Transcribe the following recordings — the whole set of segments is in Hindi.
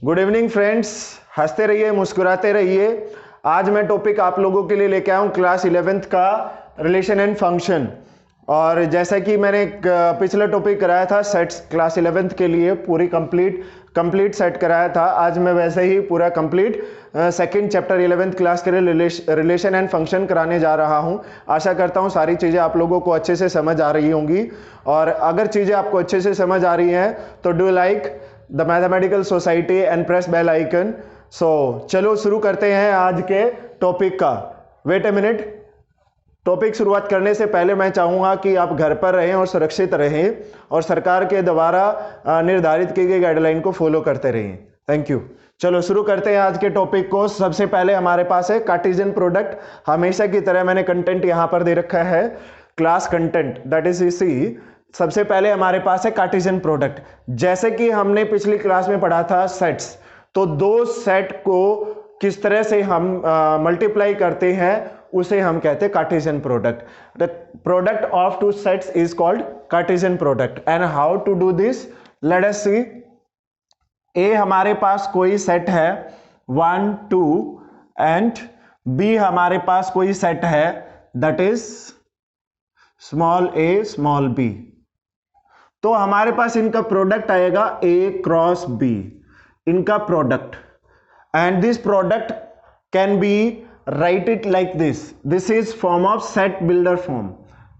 गुड इवनिंग फ्रेंड्स, हंसते रहिए, मुस्कुराते रहिए। आज मैं टॉपिक आप लोगों के लिए लेके आया हूँ क्लास 11th का रिलेशन एंड फंक्शन। और जैसा कि मैंने पिछला टॉपिक कराया था सेट्स, क्लास 11th के लिए पूरी कंप्लीट सेट कराया था। आज मैं वैसे ही पूरा complete second chapter 11th class के लिए रिलेशन एंड फंक्शन कराने जा रहा हूं। आशा करता हूं सारी चीज़ें आप लोगों को अच्छे से समझ आ रही होंगी। और अगर चीज़ें आपको अच्छे से समझ आ रही हैं तो do like the mathematical society and press bell icon. So चलो शुरू करते हैं आज के टॉपिक का। वेट ए मिनट, टॉपिक शुरुआत करने से पहले मैं चाहूँगा कि आप घर पर रहें और सुरक्षित रहें और सरकार के द्वारा निर्धारित की गई गाइडलाइन को फॉलो करते रहें। Thank you. चलो शुरू करते हैं आज के टॉपिक को। सबसे पहले हमारे पास है कार्टेशियन प्रोडक्ट। हमेशा की तरह मैंने कंटेंट यहाँ पर दे रखा है, क्लास कंटेंट, दैट इज इसी। सबसे पहले हमारे पास है कार्टेशियन प्रोडक्ट। जैसे कि हमने पिछली क्लास में पढ़ा था सेट्स, तो दो सेट को किस तरह से हम मल्टीप्लाई करते हैं उसे हम कहते हैं Cartesian product. The product of two sets is called Cartesian product. And how to do this, let us see. ए हमारे पास कोई सेट है 1 2 एंड बी हमारे पास कोई सेट है that is small a small b। तो हमारे पास इनका प्रोडक्ट आएगा a क्रॉस b, इनका product. And this product can be write it like this is form of set builder form.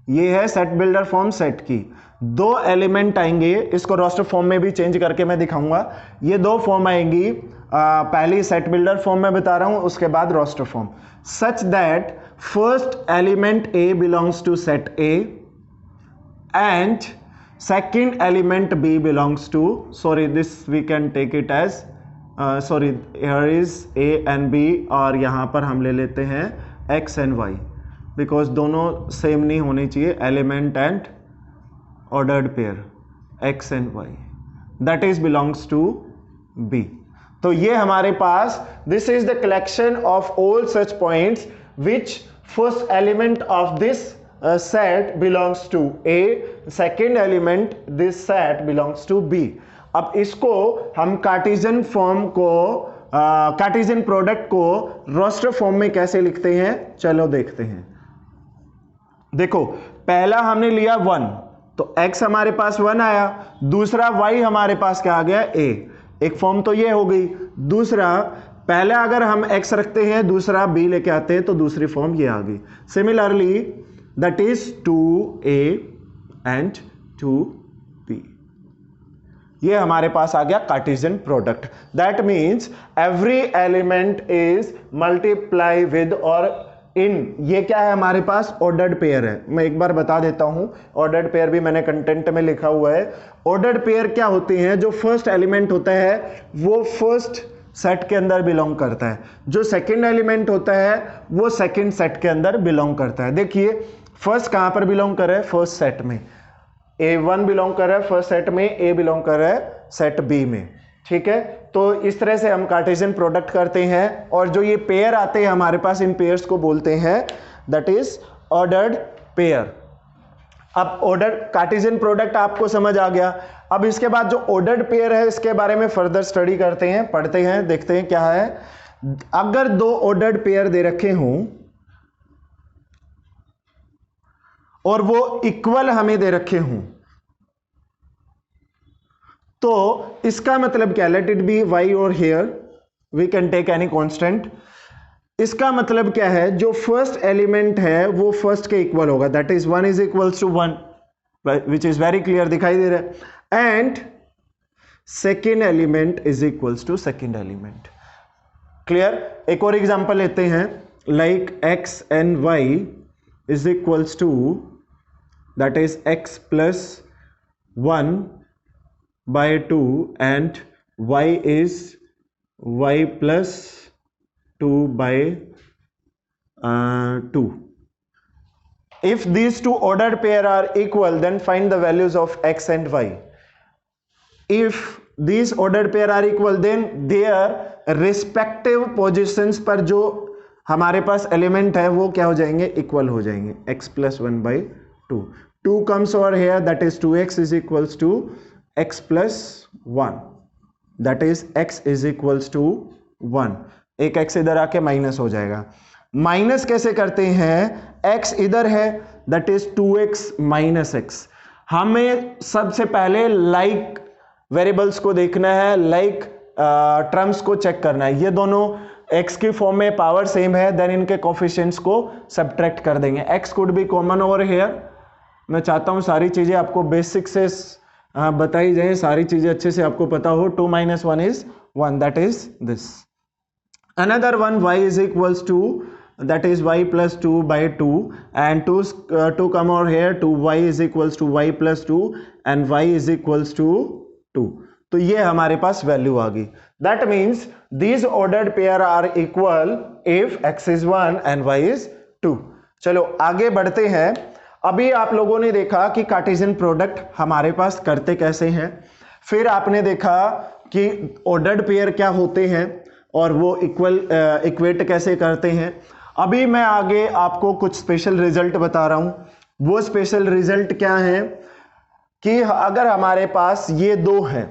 ये है सेट बिल्डर फॉर्म सेट की। दो एलिमेंट आएंगे, इसको रोस्टर फॉर्म में भी चेंज करके मैं दिखाऊंगा। ये दो फॉर्म आएंगी, पहली सेट बिल्डर फॉर्म में बता रहा हूं, उसके बाद roster form. Such that first element a belongs to set A and second element B belongs to, sorry, this we can take it as here is A and B, और यहाँ पर हम ले लेते हैं X and Y because दोनों सेम नहीं होनी चाहिए, element and ordered pair X and Y, that is belongs to B। तो ये हमारे पास this is the collection of all such points which first element of this set belongs to A, second element this set belongs to B। अब इसको हम कार्टेशियन फॉर्म को कार्टेशियन प्रोडक्ट को रोस्टर फॉर्म में कैसे लिखते हैं, चलो देखते हैं। देखो, पहला हमने लिया 1, तो x हमारे पास 1 आया। दूसरा y हमारे पास क्या आ गया, a। एक फॉर्म तो ये हो गई। दूसरा, पहले अगर हम x रखते हैं, दूसरा b लेके आते हैं, तो दूसरी फॉर्म ये आ गई। Similarly that is 2a and 2b। ये हमारे पास आ गया Cartesian product. That means every element is multiply with और इन, ये क्या है हमारे पास, ऑर्डर्ड पेयर है। मैं एक बार बता देता हूं, ऑर्डर्ड पेयर भी मैंने कंटेंट में लिखा हुआ है। ऑर्डर्ड पेयर क्या होते हैं, जो फर्स्ट एलिमेंट होता है वो फर्स्ट सेट के अंदर बिलोंग करता है, जो सेकंड एलिमेंट होता है वो सेकंड सेट के अंदर बिलोंग करता है। देखिए फर्स्ट कहां पर बिलोंग कर रहा है, फर्स्ट सेट में। A1 बिलोंग कर रहा है फर्स्ट सेट में, A बिलोंग कर रहा है सेट B में। ठीक है, तो इस तरह से हम कार्टेशियन प्रोडक्ट करते हैं। और जो ये पेयर आते हैं हमारे पास, इन पेयर्स को बोलते हैं दैट इज ऑर्डर्ड पेयर। अब ऑर्डर कार्टेशियन प्रोडक्ट आपको समझ आ गया। अब इसके बाद जो ऑर्डर्ड पेयर है इसके बारे में फर्दर स्टडी करते हैं, पढ़ते हैं, देखते हैं क्या है। अगर दो ऑर्डर्ड पेयर दे रखे हों और वो इक्वल हमें दे रखे हों, तो इसका मतलब क्या, लेट इट बी y और here we can take any constant. इसका मतलब क्या है, जो फर्स्ट एलिमेंट है वो फर्स्ट के इक्वल होगा, that is 1 is equals to 1, which is very clear, दिखाई दे रहा है। And second element is equals to second element. Clear. एक और एग्जांपल लेते हैं, like x and y is equals to, that is x plus 1 by 2 and y is y plus 2 by 2. If these two ordered pair are equal, then find the values of x and y. If these ordered pair are equal, then their respective positions पर जो हमारे पास एलिमेंट है वो क्या हो जाएंगे, इक्वल हो जाएंगे। x plus 1 by 2. 2 comes over here, that is 2x is equals to x plus 1. That is x is equals to 1। एक x इधर आके माइनस हो जाएगा। माइनस कैसे करते हैं, x इधर है that is 2x minus x। हमें सबसे पहले लाइक वेरिएबल्स को देखना है, लाइक टर्म्स को चेक करना है। ये दोनों x की फॉर्म में पावर सेम है, देन इनके कोफिशिएंट्स को सब्ट्रैक्ट कर देंगे। x could be common over here. मैं चाहता हूं सारी चीजें आपको बेसिक से बताई जाए, सारी चीजें अच्छे से आपको पता हो। 2 - 1 is 1, that is this. Another one, y is equals to, that is y plus 2 by 2, and 2 come over here, 2y is equals to y plus 2 and y is equals to 2. तो ये हमारे पास वैल्यू आ गई। That means these ordered pair are equal if x is 1 and y is 2. चलो आगे बढ़ते हैं। अभी आप लोगों ने देखा कि कार्टेशियन प्रोडक्ट हमारे पास करते कैसे हैं, फिर आपने देखा कि ऑर्डर्ड पेयर क्या होते हैं और वो इक्वेट कैसे करते हैं। अभी मैं आगे आपको कुछ स्पेशल रिजल्ट बता रहा हूं। वो स्पेशल रिजल्ट क्या है कि अगर हमारे पास ये दो हैं,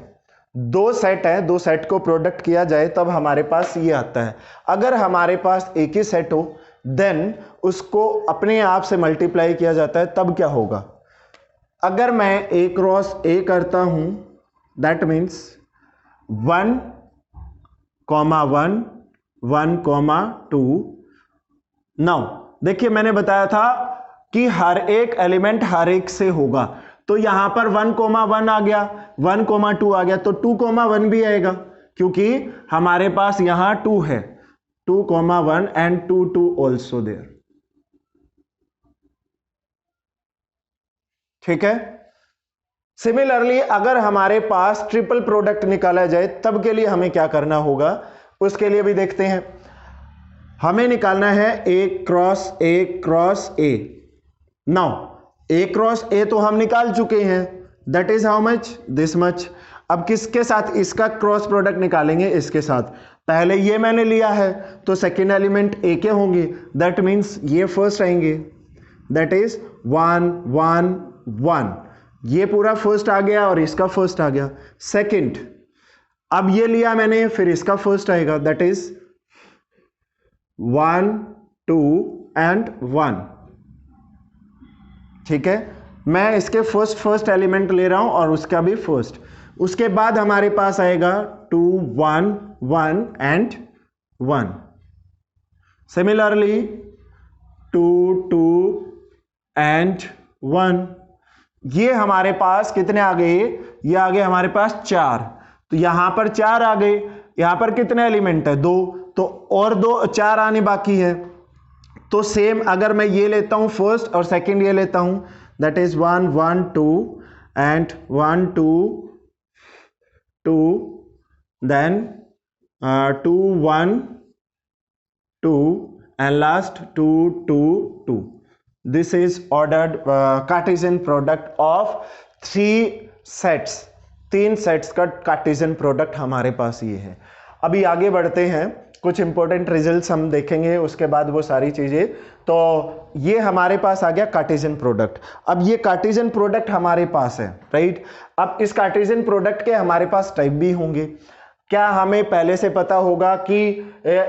दो सेट है, दो सेट को प्रोडक्ट किया जाए तब हमारे पास ये आता है। अगर हमारे पास एक ही सेट हो देन उसको अपने आप से मल्टीप्लाई किया जाता है, तब क्या होगा। अगर मैं a क्रॉस a करता हूं दैट मीन्स 1, 1, 1, 2। नाउ देखिए मैंने बताया था कि हर एक एलिमेंट हर एक से होगा, तो यहां पर 1, 1 आ गया, 1, 2 आ गया, तो 2, 1 भी आएगा क्योंकि हमारे पास यहां 2 है। 2, 1 and 2, 2 also there. ठीक है। सिमिलरली अगर हमारे पास ट्रिपल प्रोडक्ट निकाला जाए तब के लिए हमें क्या करना होगा, उसके लिए भी देखते हैं। हमें निकालना है a cross a। Now a cross a तो हम निकाल चुके हैं, that is how much, this much. अब किसके साथ इसका क्रॉस प्रोडक्ट निकालेंगे, इसके साथ। पहले ये मैंने लिया है तो सेकेंड एलिमेंट ए के होंगे, दैट मीन्स ये फर्स्ट आएंगे, दैट इज 1, 1, 1। ये पूरा फर्स्ट आ गया और इसका फर्स्ट आ गया। सेकंड, अब ये लिया मैंने, फिर इसका फर्स्ट आएगा, दैट इज 1, 2 and 1। ठीक है, मैं इसके फर्स्ट एलिमेंट ले रहा हूं और उसका भी फर्स्ट। उसके बाद हमारे पास आएगा 2, 1, 1 and 1। Similarly 2, 2 and 1। ये हमारे पास कितने आ गए, ये आ गए हमारे पास 4। तो यहां पर 4 आ गए, यहां पर कितने एलिमेंट है, 2, तो और 4 आने बाकी है। तो सेम अगर मैं ये लेता हूं फर्स्ट और सेकंड ये लेता हूं, that is 1, 1, 2 and 1, 2, 2, then 2, 1, 2 and last 2, 2, 2. This is ordered Cartesian product of 3 sets। 3 sets का कार्टेशियन प्रोडक्ट हमारे पास ये है। अभी आगे बढ़ते हैं, कुछ इंपॉर्टेंट रिजल्ट्स हम देखेंगे, उसके बाद वो सारी चीजें। तो ये हमारे पास आ गया कार्टेशियन प्रोडक्ट। अब ये कार्टेशियन प्रोडक्ट हमारे पास है, राइट। अब इस कार्टेशियन प्रोडक्ट के हमारे पास टाइप भी होंगे। क्या हमें पहले से पता होगा कि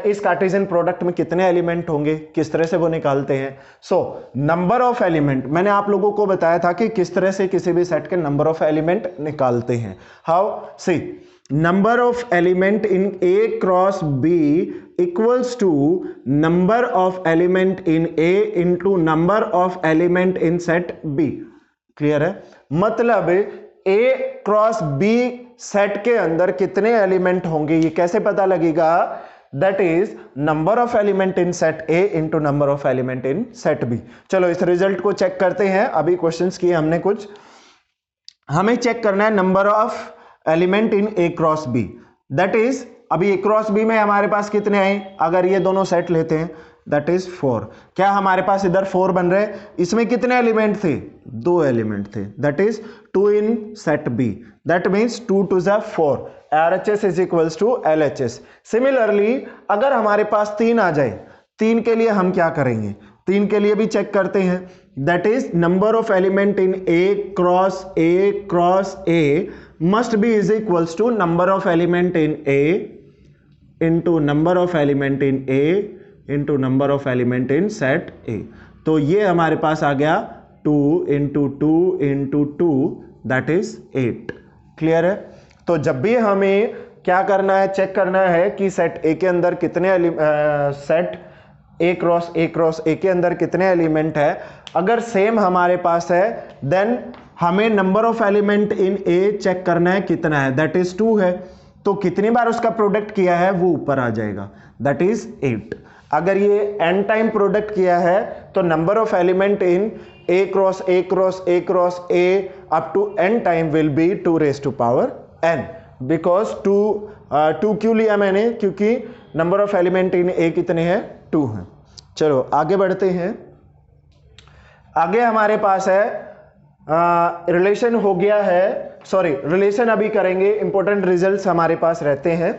इस कार्टेशियन प्रोडक्ट में कितने एलिमेंट होंगे, किस तरह से वो निकालते हैं। सो नंबर ऑफ एलिमेंट, मैंने आप लोगों को बताया था कि किस तरह से किसी भी सेट के नंबर ऑफ एलिमेंट निकालते हैं। How, see number of element in A cross B equals to number of element in A into number of element in set B। Clear है, मतलब A क्रॉस B सेट के अंदर कितने एलिमेंट होंगे ये कैसे पता लगेगा, that is number of element in set A into number of element in set B। चलो इस रिजल्ट को चेक करते हैं। अभी क्वेश्चंस किए हमने कुछ, हमें चेक करना है number of element in A cross B, that is अभी A क्रॉस B में हमारे पास कितने आए, अगर ये दोनों सेट लेते हैं दैट इज 4। क्या हमारे पास इधर 4 बन रहे, इसमें कितने एलिमेंट थे, 2 एलिमेंट थे, that is 2 in set B, that means 2 2 4, RHS is equals to LHS। Similarly अगर हमारे पास 3 आ जाए, 3 के लिए हम क्या करेंगे, 3 के लिए भी चेक करते हैं, that is number of element in A cross A must be is equals to number of element in A into number of element in A into number of element in set A। तो ये हमारे पास आ गया 2 into 2 into 2 that is 8। Clear है? तो जब भी हमें क्या करना है, चेक करना है कि सेट ए के अंदर कितने सेट ए क्रॉस ए के अंदर कितने एलिमेंट है, अगर सेम हमारे पास है देन हमें number of element in A check करना है कितना है, दैट इज 2 है। तो कितनी बार उसका प्रोडक्ट किया है वो ऊपर आ जाएगा, दैट इज 8। अगर ये n टाइम प्रोडक्ट किया है तो number of element in A cross A cross A cross A up to n time will be 2 raised to power n। Because 2 क्यों लिया मैंने, क्योंकि number of element in A कितने हैं, 2 हैं। चलो आगे बढ़ते हैं। आगे हमारे पास है रिलेशन हो गया है, सॉरी रिलेशन अभी करेंगे, इंपॉर्टेंट रिजल्ट्स हमारे पास रहते हैं।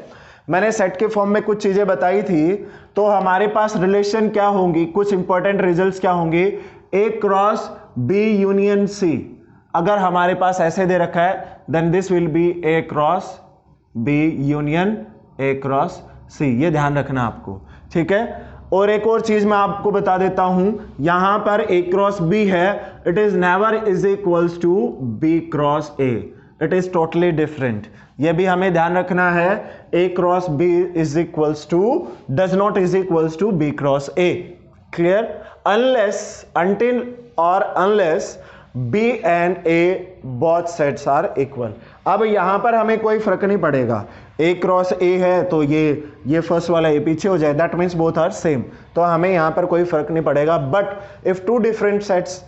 मैंने सेट के फॉर्म में कुछ चीजें बताई थी, तो हमारे पास रिलेशन क्या होंगी, कुछ इंपॉर्टेंट रिजल्ट्स क्या होंगे, A cross B union C. अगर हमारे पास ऐसे दे रखा है then this will be A cross B union A cross C, ये ध्यान रखना आपको, ठीक है। और एक और चीज मैं आपको बता देता हूं, यहां पर ए क्रॉस बी है, it is never is equals to B cross A, it is totally different. ये भी हमें ध्यान रखना है, A cross B is equals to does not is equals to B cross A. Clear? Unless, until और unless B and A both sets are equal. अब यहां पर हमें कोई फर्क नहीं पड़ेगा, ए क्रॉस ए है तो ये फर्स्ट वाला ए पीछे हो जाए, that means both are same, तो हमें यहां पर कोई फर्क नहीं पड़ेगा। But if two different sets,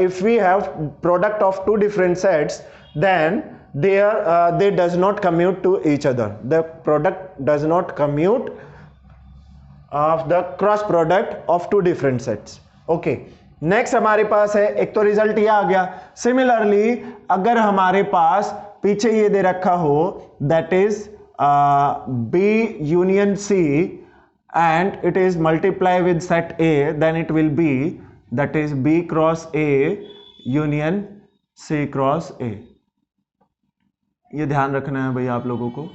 if we have product of two different sets then they does not commute to each other, the product does not commute of the cross product of two different sets। okay, next हमारे पास है, एक तो रिजल्ट ये आ गया। सिमिलरली अगर हमारे पास पीछे ये दे रखा हो that is B union C and it is multiply with set A, then it will be that is B cross A union C cross A. ये ध्यान रखना है भाई आप लोगों को,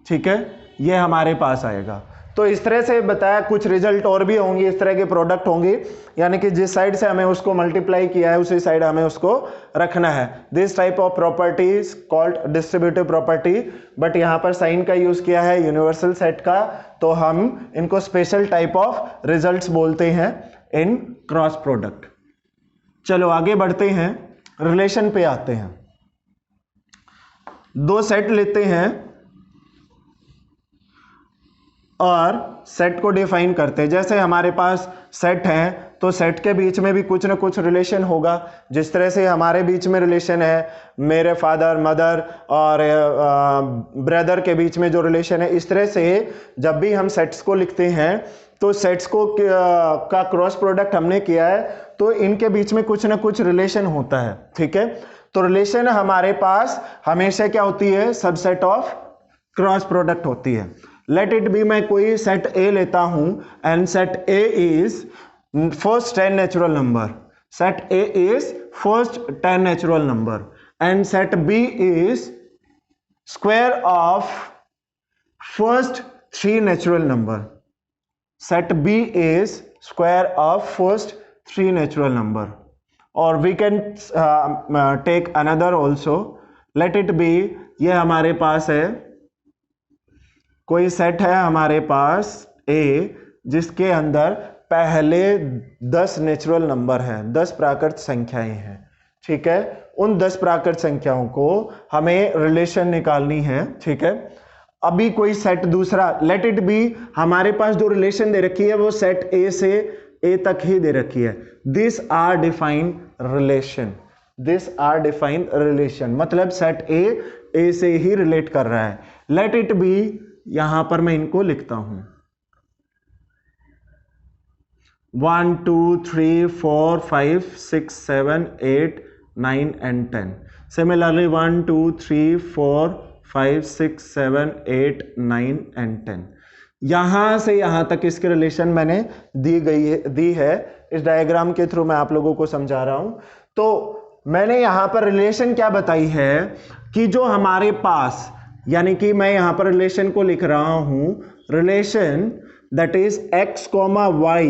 ठीक है, ये हमारे पास आएगा। तो इस तरह से बताया, कुछ रिजल्ट और भी होंगे, इस तरह के प्रोडक्ट होंगे, यानी कि जिस साइड से हमें उसको मल्टीप्लाई किया है उसी साइड हमें उसको रखना है। This type of properties called distributive property, but यहाँ पर साइन का यूज किया है यूनिवर्सल सेट का, तो हम इनको स्पेशल टाइप ऑफ रिजल्ट्स बोलते हैं इन क्रॉस प्रोडक्ट। चलो आगे बढ़ते हैं, रिलेशन पे आते हैं। दो सेट लेते हैं और सेट को डिफाइन करते हैं। जैसे हमारे पास सेट है तो सेट के बीच में भी कुछ ना कुछ रिलेशन होगा। जिस तरह से हमारे बीच में रिलेशन है मेरे फादर मदर और ब्रदर के बीच में जो रिलेशन है, इस तरह से जब भी हम सेट्स को लिखते हैं तो सेट्स को का क्रॉस प्रोडक्ट हमने किया है तो इनके बीच में कुछ ना कुछ रिलेशन होता है, ठीक है। तो रिलेशन हमारे पास हमेशा क्या होती है, सबसेट ऑफ क्रॉस प्रोडक्ट होती है। लेट इट बी, मैं कोई सेट ए लेता हूं and set A is first 10 natural number, set A is first 10 natural number and set B is square of first 3 natural number, set B is square of first 3 natural number, or we can take another also, let it be, ये हमारे पास है कोई सेट है हमारे पास A जिसके अंदर पहले 10 नेचुरल नंबर हैं, 10 प्राकृत संख्याएं हैं, ठीक है। उन 10 प्राकृत संख्याओं को हमें रिलेशन निकालनी है, ठीक है। अभी कोई सेट दूसरा, लेट इट बी, हमारे पास जो रिलेशन दे रखी है वो सेट ए से ए तक ही दे रखी है। This are defined relation, this are defined relation, मतलब सेट ए से ही रिलेट कर रहा है। लेट इट बी, यहां पर मैं इनको लिखता हूं 1 2 3 4 5 6 7 8 9 and 10। Similarly 1 2 3 4 5 6 7 8 9 and 10। यहां से यहां तक इसके रिलेशन मैंने दी है, इस डायग्राम के थ्रू मैं आप लोगों को समझा रहा हूं। तो मैंने यहां पर रिलेशन क्या बताई है कि जो हमारे पास, यानी कि मैं यहां पर रिलेशन को लिख रहा हूं, relation that is x, y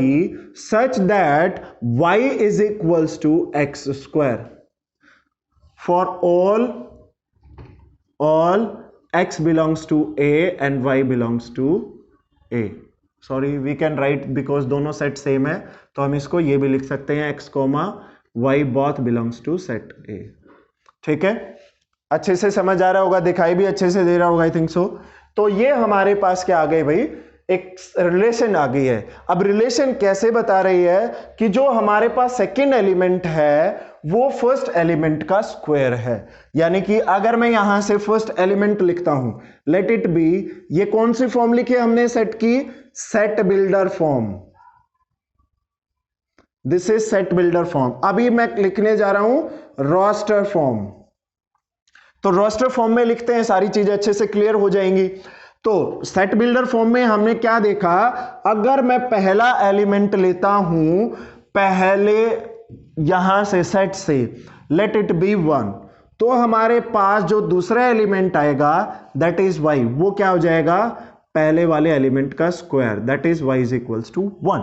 such that y is equals to x square for all x belongs to a and y belongs to a. Sorry, we can write because दोनों सेट सेम है, तो हम इसको ये भी लिख सकते हैं x, y both belongs to set A. ठीक है, अच्छे से समझ आ रहा होगा, दिखाई भी अच्छे से दे रहा होगा, आई थिंक सो. तो ये हमारे पास क्या आ गई भाई, एक रिलेशन आ गई है. अब रिलेशन कैसे बता रही है कि जो हमारे पास सेकंड एलिमेंट है वो फर्स्ट एलिमेंट का स्क्वायर है. यानी कि अगर मैं यहां से फर्स्ट एलिमेंट लिखता हूं, लेट इट बी, ये कौन सी फॉर्म लिखी हमने सेट की, set builder form. This is set builder form. अभी मैं लिखने जा रहा हूं रोस्टर फॉर्म. तो रोस्टर फॉर्म में लिखते हैं, सारी चीजें अच्छे से क्लियर हो जाएंगी. तो सेट बिल्डर फॉर्म में हमने क्या देखा, अगर मैं पहला एलिमेंट लेता हूं पहले यहां से सेट से, लेट इट बी 1, तो हमारे पास जो दूसरा एलिमेंट आएगा दैट इज y, वो क्या हो जाएगा, पहले वाले एलिमेंट का square, that is y is equals to 1.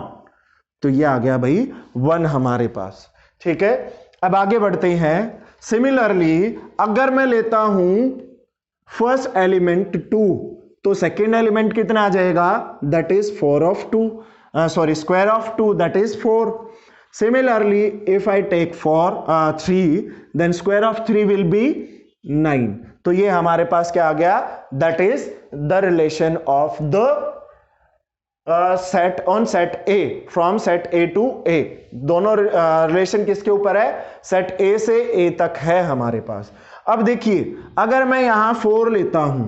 तो ये आ गया भाई 1 हमारे पास. ठीक है, अब आगे बढ़ते हैं. सिमिलरली अगर मैं लेता हूं फर्स्ट एलिमेंट 2, तो सेकेंड एलिमेंट कितना आ जाएगा, that is 4 of 2, sorry square of 2, that is 4. Similarly if I take 3, then square of 3 will be 9. तो ये हमारे पास क्या आ गया, that is the relation of the set on set A, from set A to A. दोनों रिलेशन किसके ऊपर है, सेट A से A तक है हमारे पास. अब देखिए, अगर मैं यहां 4 लेता हूं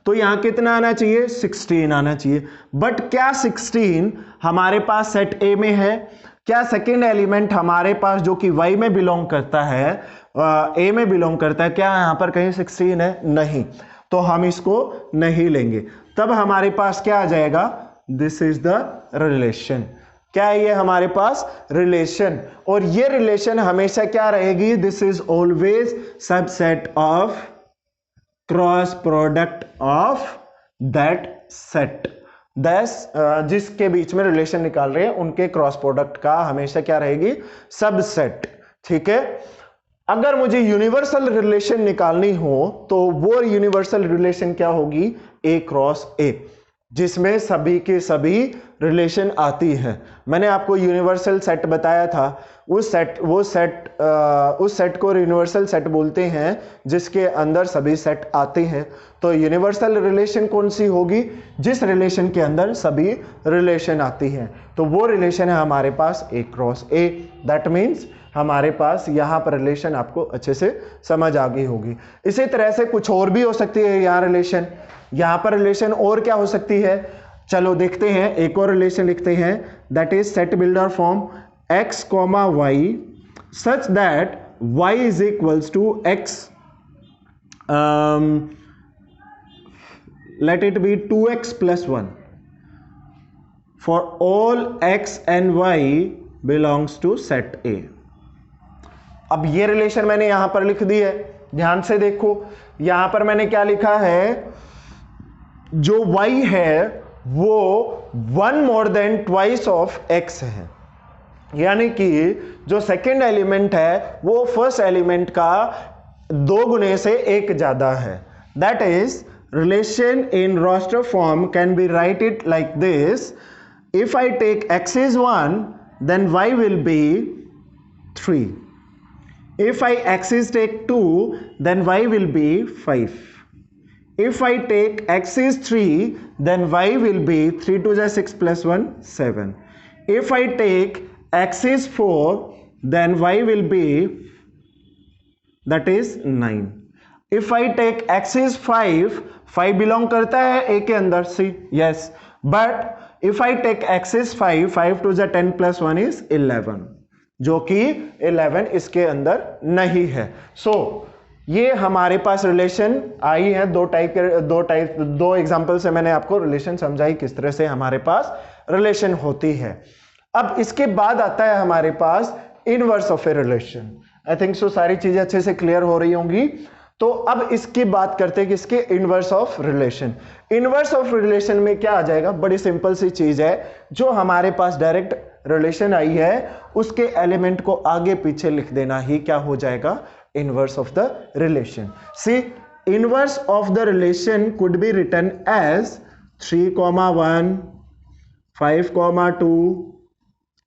तो यहां कितना आना चाहिए, 16 आना चाहिए. बट क्या 16 हमारे पास सेट A में है, क्या सेकेंड एलिमेंट हमारे पास जो कि Y में बिलोंग करता है, A में बिलोंग करता है, क्या यहां पर कहीं 16 है, नहीं. तो हम इसको नहीं लेंगे. तब हमारे पास क्या आ जाएगा, दिस इज द रिलेशन. क्या है ये हमारे पास, रिलेशन. और ये रिलेशन हमेशा क्या रहेगी, this is always subset of cross product of that set. जिसके बीच में रिलेशन निकाल रहे हैं उनके क्रॉस प्रोडक्ट का हमेशा क्या रहेगी, सबसेट. ठीक है, अगर मुझे यूनिवर्सल रिलेशन निकालनी हो तो वो यूनिवर्सल रिलेशन क्या होगी, A क्रॉस A, जिसमें सभी के सभी रिलेशन आती है. मैंने आपको यूनिवर्सल सेट बताया था, उस सेट को यूनिवर्सल सेट बोलते हैं जिसके अंदर सभी सेट आते हैं. तो यूनिवर्सल रिलेशन कौन सी होगी, जिस रिलेशन के अंदर सभी रिलेशन आती हैं. तो वो रिलेशन है हमारे पास A cross A. That means हमारे पास यहाँ पर रिलेशन आपको अच्छे से समझ आ गई होगी. इसी तरह से कुछ और भी हो सकती है यहाँ रिलेशन. यहाँ पर रिलेशन और क्या हो सकती है, चलो देखते हैं. एक और रिलेशन लिखते हैं, that is set builder form x, y such that y is equals to x, let it be 2x plus 1 for all x and y belongs to set A. अब ये रिलेशन मैंने यहां पर लिख दी है, ध्यान से देखो. यहां पर मैंने क्या लिखा है, जो y है वो 1 more than twice of x है. यानी कि जो सेकेंड एलिमेंट है वो फर्स्ट एलिमेंट का 2 गुने से 1 ज्यादा है. That is relation in roster form can be write it like this. If I take x is 1, then y will be 3. If I x is take 2, then y will be 5. If I take x is 3, then y will be 3 to the 6 plus 1 7. If I take x is 4, then y will be, that is 9. If I take x is 5, 5 belong करता है a के अंदर से, yes. But if I take x is 5, 5 to the 10 plus 1 is 11, जो कि 11 इसके अंदर नहीं है. So ये हमारे पास रिलेशन आई है. दो एग्जांपल से मैंने आपको रिलेशन समझाई किस तरह से हमारे पास रिलेशन होती है. अब इसके बाद आता है हमारे पास inverse of a relation. I think so सारी चीजें अच्छे से क्लियर हो रही होंगी। तो अब इसकी बात करते हैं कि इसके inverse of relation. Inverse of relation में क्या आ जाएगा, बड़ी सिंपल सी चीज है, जो हमारे पास डायरेक्ट रिलेशन आई है उसके एलिमेंट को आगे पीछे लिख देना ही क्या हो जाएगा, inverse of the relation. See inverse of the relation could be written as 3,1 5,2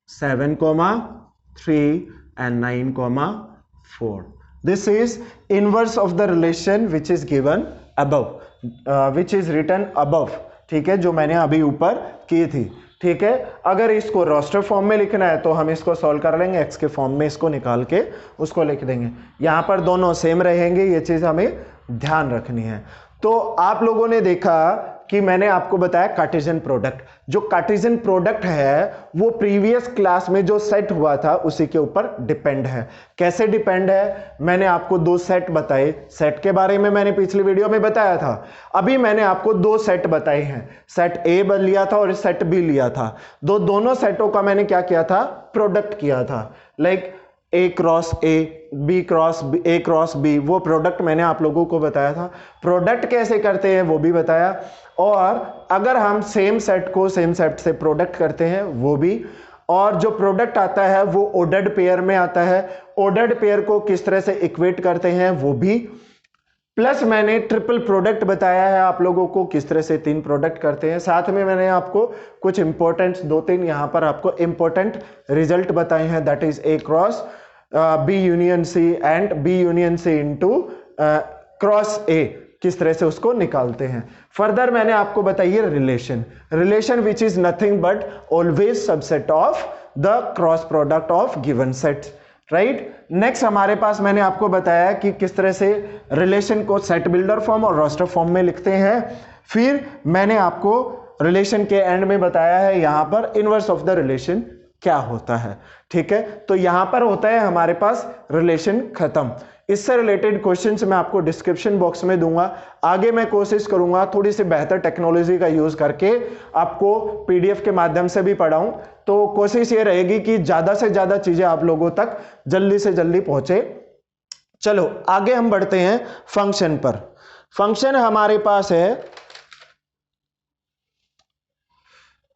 7,3 and 9,4. This is inverse of the relation which is given above, which is written above, ठीक है, जो मैंने अभी ऊपर की थी। ठीक है, अगर इसको रोस्टर फॉर्म में लिखना है तो हम इसको सॉल्व कर लेंगे, एक्स के फॉर्म में इसको निकाल के उसको लिख देंगे। यहां पर दोनों सेम रहेंगे, ये चीज हमें ध्यान रखनी है। तो आप लोगों ने देखा कि मैंने आपको बताया कार्टेशियन प्रोडक्ट। जो कार्टेशियन प्रोडक्ट है वो प्रीवियस क्लास में जो सेट हुआ था उसी के ऊपर डिपेंड है। कैसे डिपेंड है, मैंने आपको दो सेट बताए, सेट के बारे में मैंने पिछली वीडियो में बताया था। अभी मैंने आपको दो सेट बताए हैं, सेट ए लिया था और सेट बी लिया था। दोनों सेटों का मैंने क्या किया था, प्रोडक्ट किया था। Like A cross A, B cross A cross B, वो प्रोडक्ट मैंने आप लोगों को बताया था। प्रोडक्ट कैसे करते हैं वो भी बताया, और अगर हम सेम सेट को सेम सेट से प्रोडक्ट करते हैं वो भी। और जो प्रोडक्ट आता है वो ऑर्डर्ड पेयर में आता है, ऑर्डर्ड पेयर को किस तरह से इक्वेट करते हैं वो भी। प्लस मैंने ट्रिपल प्रोडक्ट बताया है आप लोगों को, किस तरह से 3 प्रोडक्ट करते हैं। साथ में मैंने आपको कुछ इंपॉर्टेंट 2-3 यहां पर आपको इंपॉर्टेंट रिजल्ट बताए हैं, that is A cross B union C and B union C into cross A, किस तरह से उसको निकालते हैं। फर्दर मैंने आपको बताई है relation which is nothing but always subset of the cross product of given sets, right. Next हमारे पास मैंने आपको बताया कि किस तरह से रिलेशन को सेट बिल्डर फॉर्म और रोस्टर फॉर्म में लिखते हैं। फिर मैंने आपको रिलेशन के एंड में बताया है यहां पर इनवर्स ऑफ द रिलेशन क्या होता है। ठीक है, तो यहां पर होता है हमारे पास रिलेशन खत्म। इससे रिलेटेड क्वेश्चंस मैं आपको डिस्क्रिप्शन बॉक्स में दूंगा। आगे मैं कोशिश करूंगा थोड़ी सी बेहतर टेक्नोलॉजी का यूज करके आपको पीडीएफ के माध्यम से भी पढ़ाऊं, तो कोशिश ये रहेगी कि ज्यादा से ज्यादा चीजें आप लोगों तक जल्दी से जल्दी पहुंचे। चलो आगे हम बढ़ते हैं फंक्शन पर। फंक्शन हमारे पास है,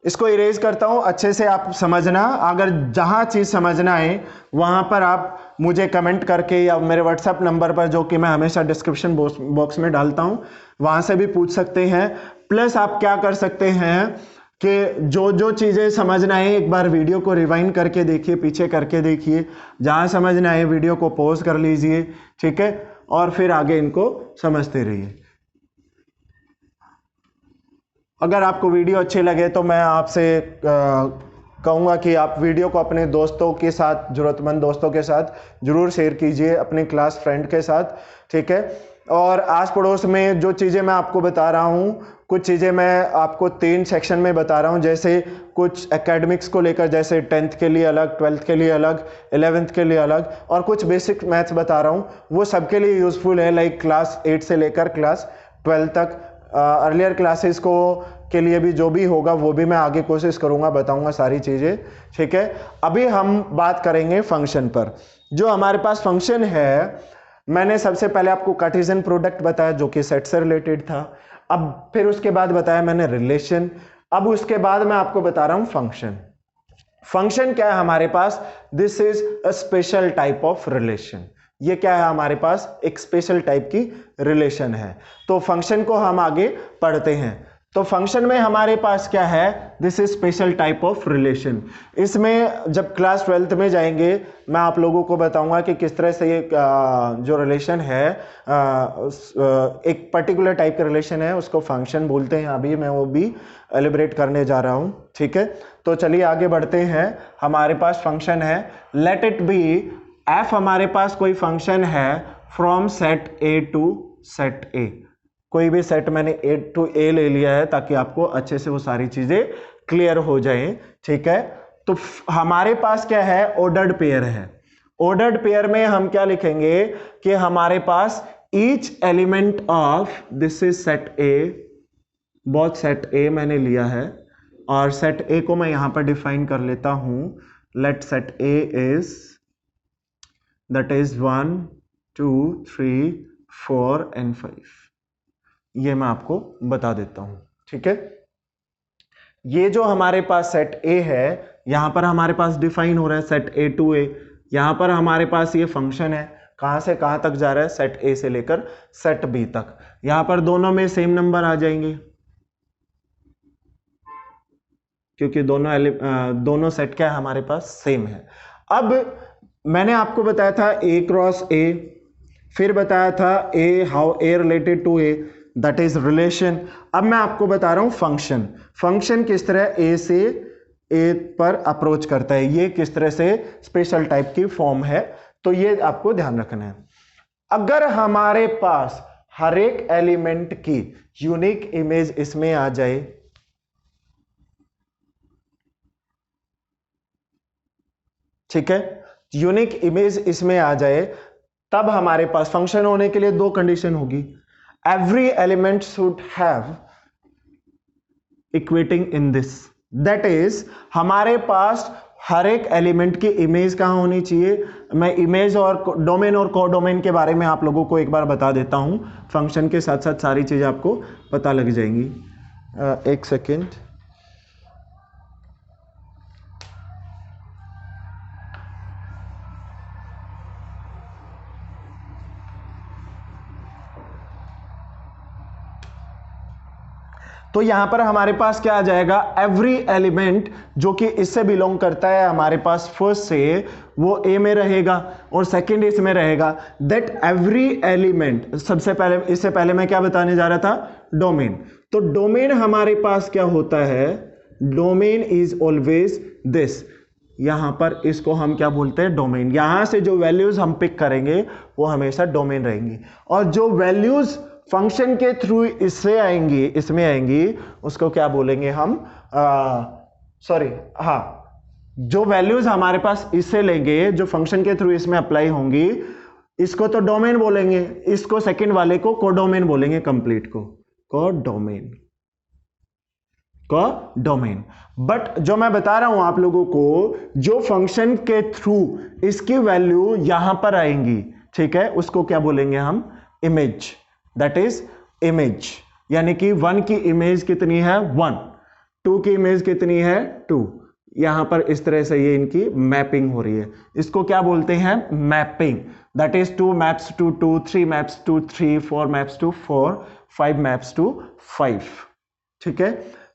इसको इरेज करता हूं, अच्छे से आप समझना। अगर जहां चीज समझना है वहां पर आप मुझे कमेंट करके या मेरे व्हाट्सएप नंबर पर, जो कि मैं हमेशा डिस्क्रिप्शन बॉक्स में डालता हूं, वहां से भी पूछ सकते हैं। प्लस आप क्या कर सकते हैं कि जो चीजें समझना है एक बार वीडियो को रिवाइंड करके देखिए, पीछे करके देखिए, जहां समझना है वीडियो को पॉज कर लीजिए, ठीक है, और फिर आगे इनको समझते रहिए। अगर आपको वीडियो अच्छे लगे तो मैं आपसे कहूँगा कि आप वीडियो को अपने दोस्तों के साथ, ज़रूरतमंद दोस्तों के साथ ज़रूर शेयर कीजिए, अपने क्लास फ्रेंड के साथ, ठीक है। और आस पड़ोस में जो चीज़ें मैं आपको बता रहा हूँ, कुछ चीज़ें मैं आपको 3 सेक्शन में बता रहा हूँ, जैसे कुछ एकेडमिक्स को लेकर, जैसे 10th के लिए अलग, 12th के लिए अलग, 11th के लिए अलग, और कुछ बेसिक मैथ्स बता रहा हूँ, वो सबके लिए यूज़फुल है। लाइक क्लास 8 से लेकर क्लास 12 तक, अर्लियर क्लासेस को के लिए भी जो भी होगा वो भी मैं आगे कोशिश करूंगा, बताऊंगा सारी चीज़ें, ठीक है। अभी हम बात करेंगे फंक्शन पर। जो हमारे पास फंक्शन है, मैंने सबसे पहले आपको कार्टेशियन प्रोडक्ट बताया जो कि सेट से रिलेटेड था। अब फिर उसके बाद बताया मैंने रिलेशन। अब उसके बाद मैं आपको बता रहा हूं फंक्शन। फंक्शन क्या है हमारे पास, this is a special type of relation. ये क्या है हमारे पास, एक स्पेशल टाइप की रिलेशन है। तो फंक्शन को हम आगे पढ़ते हैं। तो फंक्शन में हमारे पास क्या है, this is special type of relation. इसमें जब क्लास 12th में जाएंगे मैं आप लोगों को बताऊंगा कि किस तरह से ये जो रिलेशन है, एक पर्टिकुलर टाइप का रिलेशन है, उसको फंक्शन बोलते हैं। अभी मैं वो भी एलिब्रेट करने जा रहा हूं, ठीक है। तो चलिए आगे बढ़ते हैं। हमारे पास फंक्शन है, लेट इट बी एफ। हमारे पास कोई फंक्शन है from set A to set A. कोई भी सेट मैंने ए टू ए ले लिया है ताकि आपको अच्छे से वो सारी चीजें क्लियर हो जाए, ठीक है। तो हमारे पास क्या है, ऑर्डर्ड पेयर है। ऑर्डर्ड पेयर में हम क्या लिखेंगे कि हमारे पास each element of, this is set A, बहुत सेट ए मैंने लिया है, और सेट ए को मैं यहां पर डिफाइन कर लेता हूं। Let set A is that is 1 2 3 4 and 5। ये मैं आपको बता देता हूं, ठीक है। ये जो हमारे पास सेट ए है, यहां पर हमारे पास डिफाइन हो रहा है सेट ए टू ए। यहां पर हमारे पास ये फंक्शन है, कहां से कहां तक जा रहा है, सेट ए से लेकर सेट बी तक। यहां पर दोनों में सेम नंबर आ जाएंगे क्योंकि दोनों सेट क्या है हमारे पास, सेम है। अब मैंने आपको बताया था ए क्रॉस ए, फिर बताया था A how A related to A, that is relation. अब मैं आपको बता रहा हूं फंक्शन। फंक्शन किस तरह ए से ए पर अप्रोच करता है, ये किस तरह से स्पेशल टाइप की फॉर्म है, तो ये आपको ध्यान रखना है। अगर हमारे पास हर एक एलिमेंट की यूनिक इमेज इसमें आ जाए, ठीक है, यूनिक इमेज इसमें आ जाए, तब हमारे पास फंक्शन होने के लिए दो कंडीशन होगी। Every element should have equating in this, that is हमारे पास हर एक एलिमेंट की इमेज कहां होनी चाहिए। मैं इमेज और डोमेन और कोडोमेन के बारे में आप लोगों को एक बार बता देता हूं, फंक्शन के साथ साथ सारी चीजें आपको पता लग जाएंगी। एक सेकेंड। तो यहां पर हमारे पास क्या आ जाएगा, एवरी एलिमेंट जो कि इससे बिलोंग करता है हमारे पास फर्स्ट से, वो ए में रहेगा और सेकंड इसमें रहेगा। दैट एवरी एलिमेंट, सबसे पहले, इससे पहले मैं क्या बताने जा रहा था, डोमेन। तो डोमेन हमारे पास क्या होता है, डोमेन इज ऑलवेज दिस। यहां पर इसको हम क्या बोलते हैं, डोमेन। यहां से जो वैल्यूज हम पिक करेंगे वो हमेशा डोमेन रहेंगी, और जो वैल्यूज फंक्शन के थ्रू इससे आएंगी, इसमें आएंगी, उसको क्या बोलेंगे हम, जो वैल्यूज हमारे पास इससे लेंगे, जो फंक्शन के थ्रू इसमें अप्लाई होंगी, इसको तो डोमेन बोलेंगे, इसको सेकंड वाले को कोडोमेन बोलेंगे, कंप्लीट को कोडोमेन, कोडोमेन। बट जो मैं बता रहा हूं आप लोगों को, जो फंक्शन के थ्रू इसकी वैल्यू यहां पर आएंगी, ठीक है, उसको क्या बोलेंगे हम, इमेज। दैट इज इमेज, यानी कि 1 की इमेज कितनी है, 1, 2 की इमेज कितनी है, 2। यहां पर इस तरह से ये इनकी मैपिंग हो रही है, इसको क्या बोलते हैं, mapping. That is 2 maps to 2, 3 maps to 3, 4 maps to 4, 5 maps to 5, ठीक है।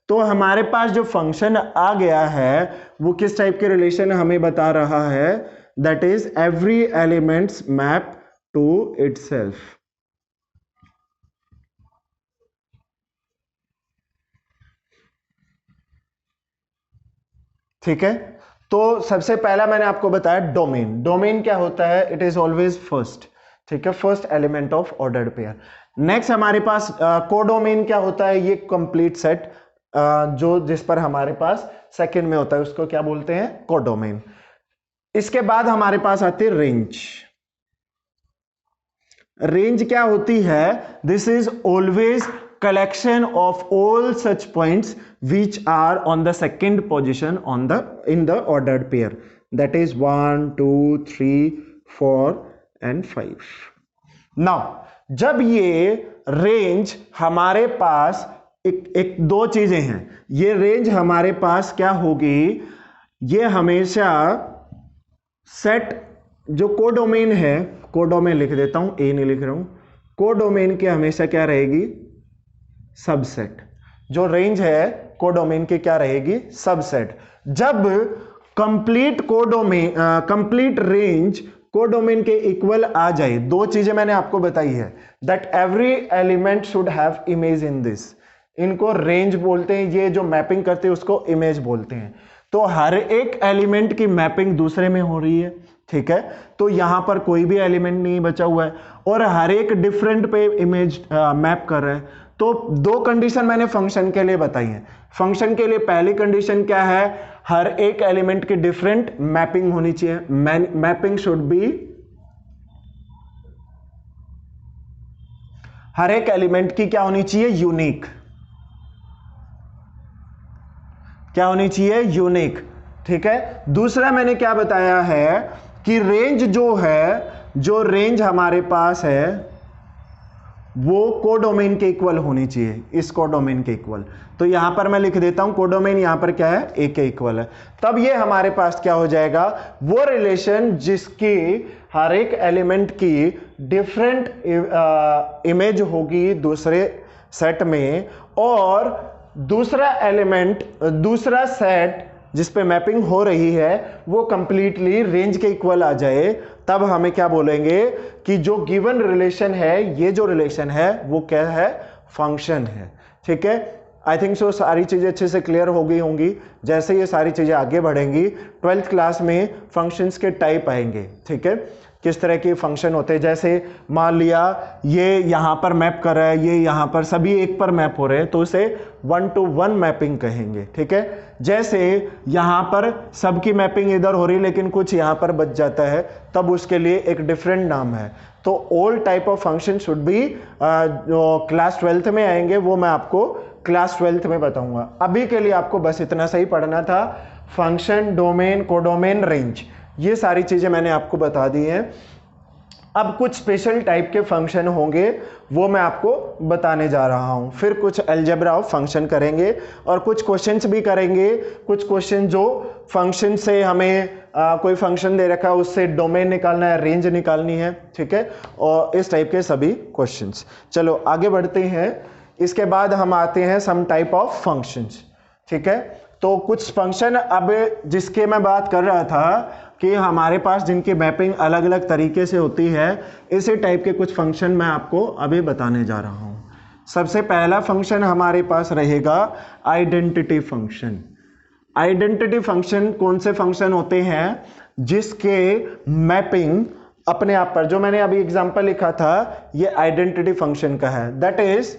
तो हमारे पास जो फंक्शन आ गया है वो किस टाइप के रिलेशन हमें बता रहा है, that is every elements map to itself. ठीक है, तो सबसे पहला मैंने आपको बताया डोमेन। डोमेन क्या होता है, इट इज ऑलवेज फर्स्ट, ठीक है, first element of ordered pair. Next हमारे पास कोडोमेन क्या होता है, ये कंप्लीट सेट जो जिस पर हमारे पास सेकंड में होता है, उसको क्या बोलते हैं, कोडोमेन। इसके बाद हमारे पास आती है रेंज। रेंज क्या होती है, this is always collection of all such points which are on the second position in the ordered pair, that is 1 2 3 4 and 5. now जब ये रेंज हमारे पास एक दो चीजें हैं, ये रेंज हमारे पास क्या होगी, ये हमेशा सेट जो कोडोमेन है, कोडोमेन लिख देता हूं, ए नहीं लिख रहा हूं, कोडोमेन के हमेशा क्या रहेगी, सबसेट। जो रेंज है कोडोमेन की क्या रहेगी, सबसेट। जब complete codomain, complete range codomain के इक्वल आ जाए, दो चीजें मैंने आपको बताई है, that every element should have image in this. इनको रेंज बोलते हैं, ये जो मैपिंग करते हैं उसको इमेज बोलते हैं। तो हर एक एलिमेंट की मैपिंग दूसरे में हो रही है, ठीक है। तो यहां पर कोई भी एलिमेंट नहीं बचा हुआ है और हर एक डिफरेंट पे इमेज मैप कर रहा है। तो दो कंडीशन मैंने फंक्शन के लिए बताई है। फंक्शन के लिए पहली कंडीशन क्या है, हर एक एलिमेंट की डिफरेंट मैपिंग होनी चाहिए, मैपिंग शुड बी, हर एक एलिमेंट की क्या होनी चाहिए, यूनिक, क्या होनी चाहिए, यूनिक, ठीक है। दूसरा मैंने क्या बताया है कि रेंज जो है, जो रेंज हमारे पास है वो कोडोमेन के इक्वल होनी चाहिए, इस कोडोमेन के इक्वल। तो यहां पर मैं लिख देता हूं कोडोमेन यहां पर क्या है, ए के इक्वल है। तब ये हमारे पास क्या हो जाएगा, वो रिलेशन जिसकी हर एक एलिमेंट की डिफरेंट इमेज होगी दूसरे सेट में, और दूसरा एलिमेंट, दूसरा सेट जिस पे मैपिंग हो रही है वो कंप्लीटली रेंज के इक्वल आ जाए, तब हमें क्या बोलेंगे कि जो गिवन रिलेशन है, ये जो रिलेशन है वो क्या है, फंक्शन है। ठीक है, आई थिंक सो सारी चीजें अच्छे से क्लियर हो गई होंगी। जैसे ये सारी चीजें आगे बढ़ेंगी 12th क्लास में फंक्शंस के टाइप आएंगे। ठीक है, किस तरह के फंक्शन होते हैं, जैसे मान लिया ये यहां पर मैप कर रहा है, ये यहां पर सभी एक पर मैप हो रहे हैं, तो उसे 1-to-1 मैपिंग कहेंगे। ठीक है, जैसे यहां पर सबकी मैपिंग इधर हो रही लेकिन कुछ यहां पर बच जाता है, तब उसके लिए एक डिफरेंट नाम है। तो all type of function should be, जो क्लास 12th में आएंगे वो मैं आपको क्लास 12th में बताऊंगा। अभी के लिए आपको बस इतना सही पढ़ना था, फंक्शन, डोमेन, कोडोमेन, रेंज, ये सारी चीजें मैंने आपको बता दी हैं। अब कुछ स्पेशल टाइप के फंक्शन होंगे वो मैं आपको बताने जा रहा हूं। फिर कुछ अलजेब्रा ऑफ फंक्शन करेंगे और कुछ क्वेश्चंस भी करेंगे। कुछ क्वेश्चन जो फंक्शन से हमें कोई फंक्शन दे रखा है उससे डोमेन निकालना है, रेंज निकालनी है। ठीक है, और इस टाइप के सभी क्वेश्चंस। चलो आगे बढ़ते हैं। इसके बाद हम आते हैं सम टाइप ऑफ फंक्शंस। ठीक है, तो कुछ फंक्शन अब जिसके मैं बात कर रहा था कि हमारे पास जिनकी मैपिंग अलग अलग तरीके से होती है, इसी टाइप के कुछ फंक्शन मैं आपको अभी बताने जा रहा हूं। सबसे पहला फंक्शन हमारे पास रहेगा आइडेंटिटी फंक्शन। आइडेंटिटी फंक्शन कौन से फंक्शन होते हैं जिसके मैपिंग अपने आप पर, जो मैंने अभी एग्जांपल लिखा था ये आइडेंटिटी फंक्शन का है। That is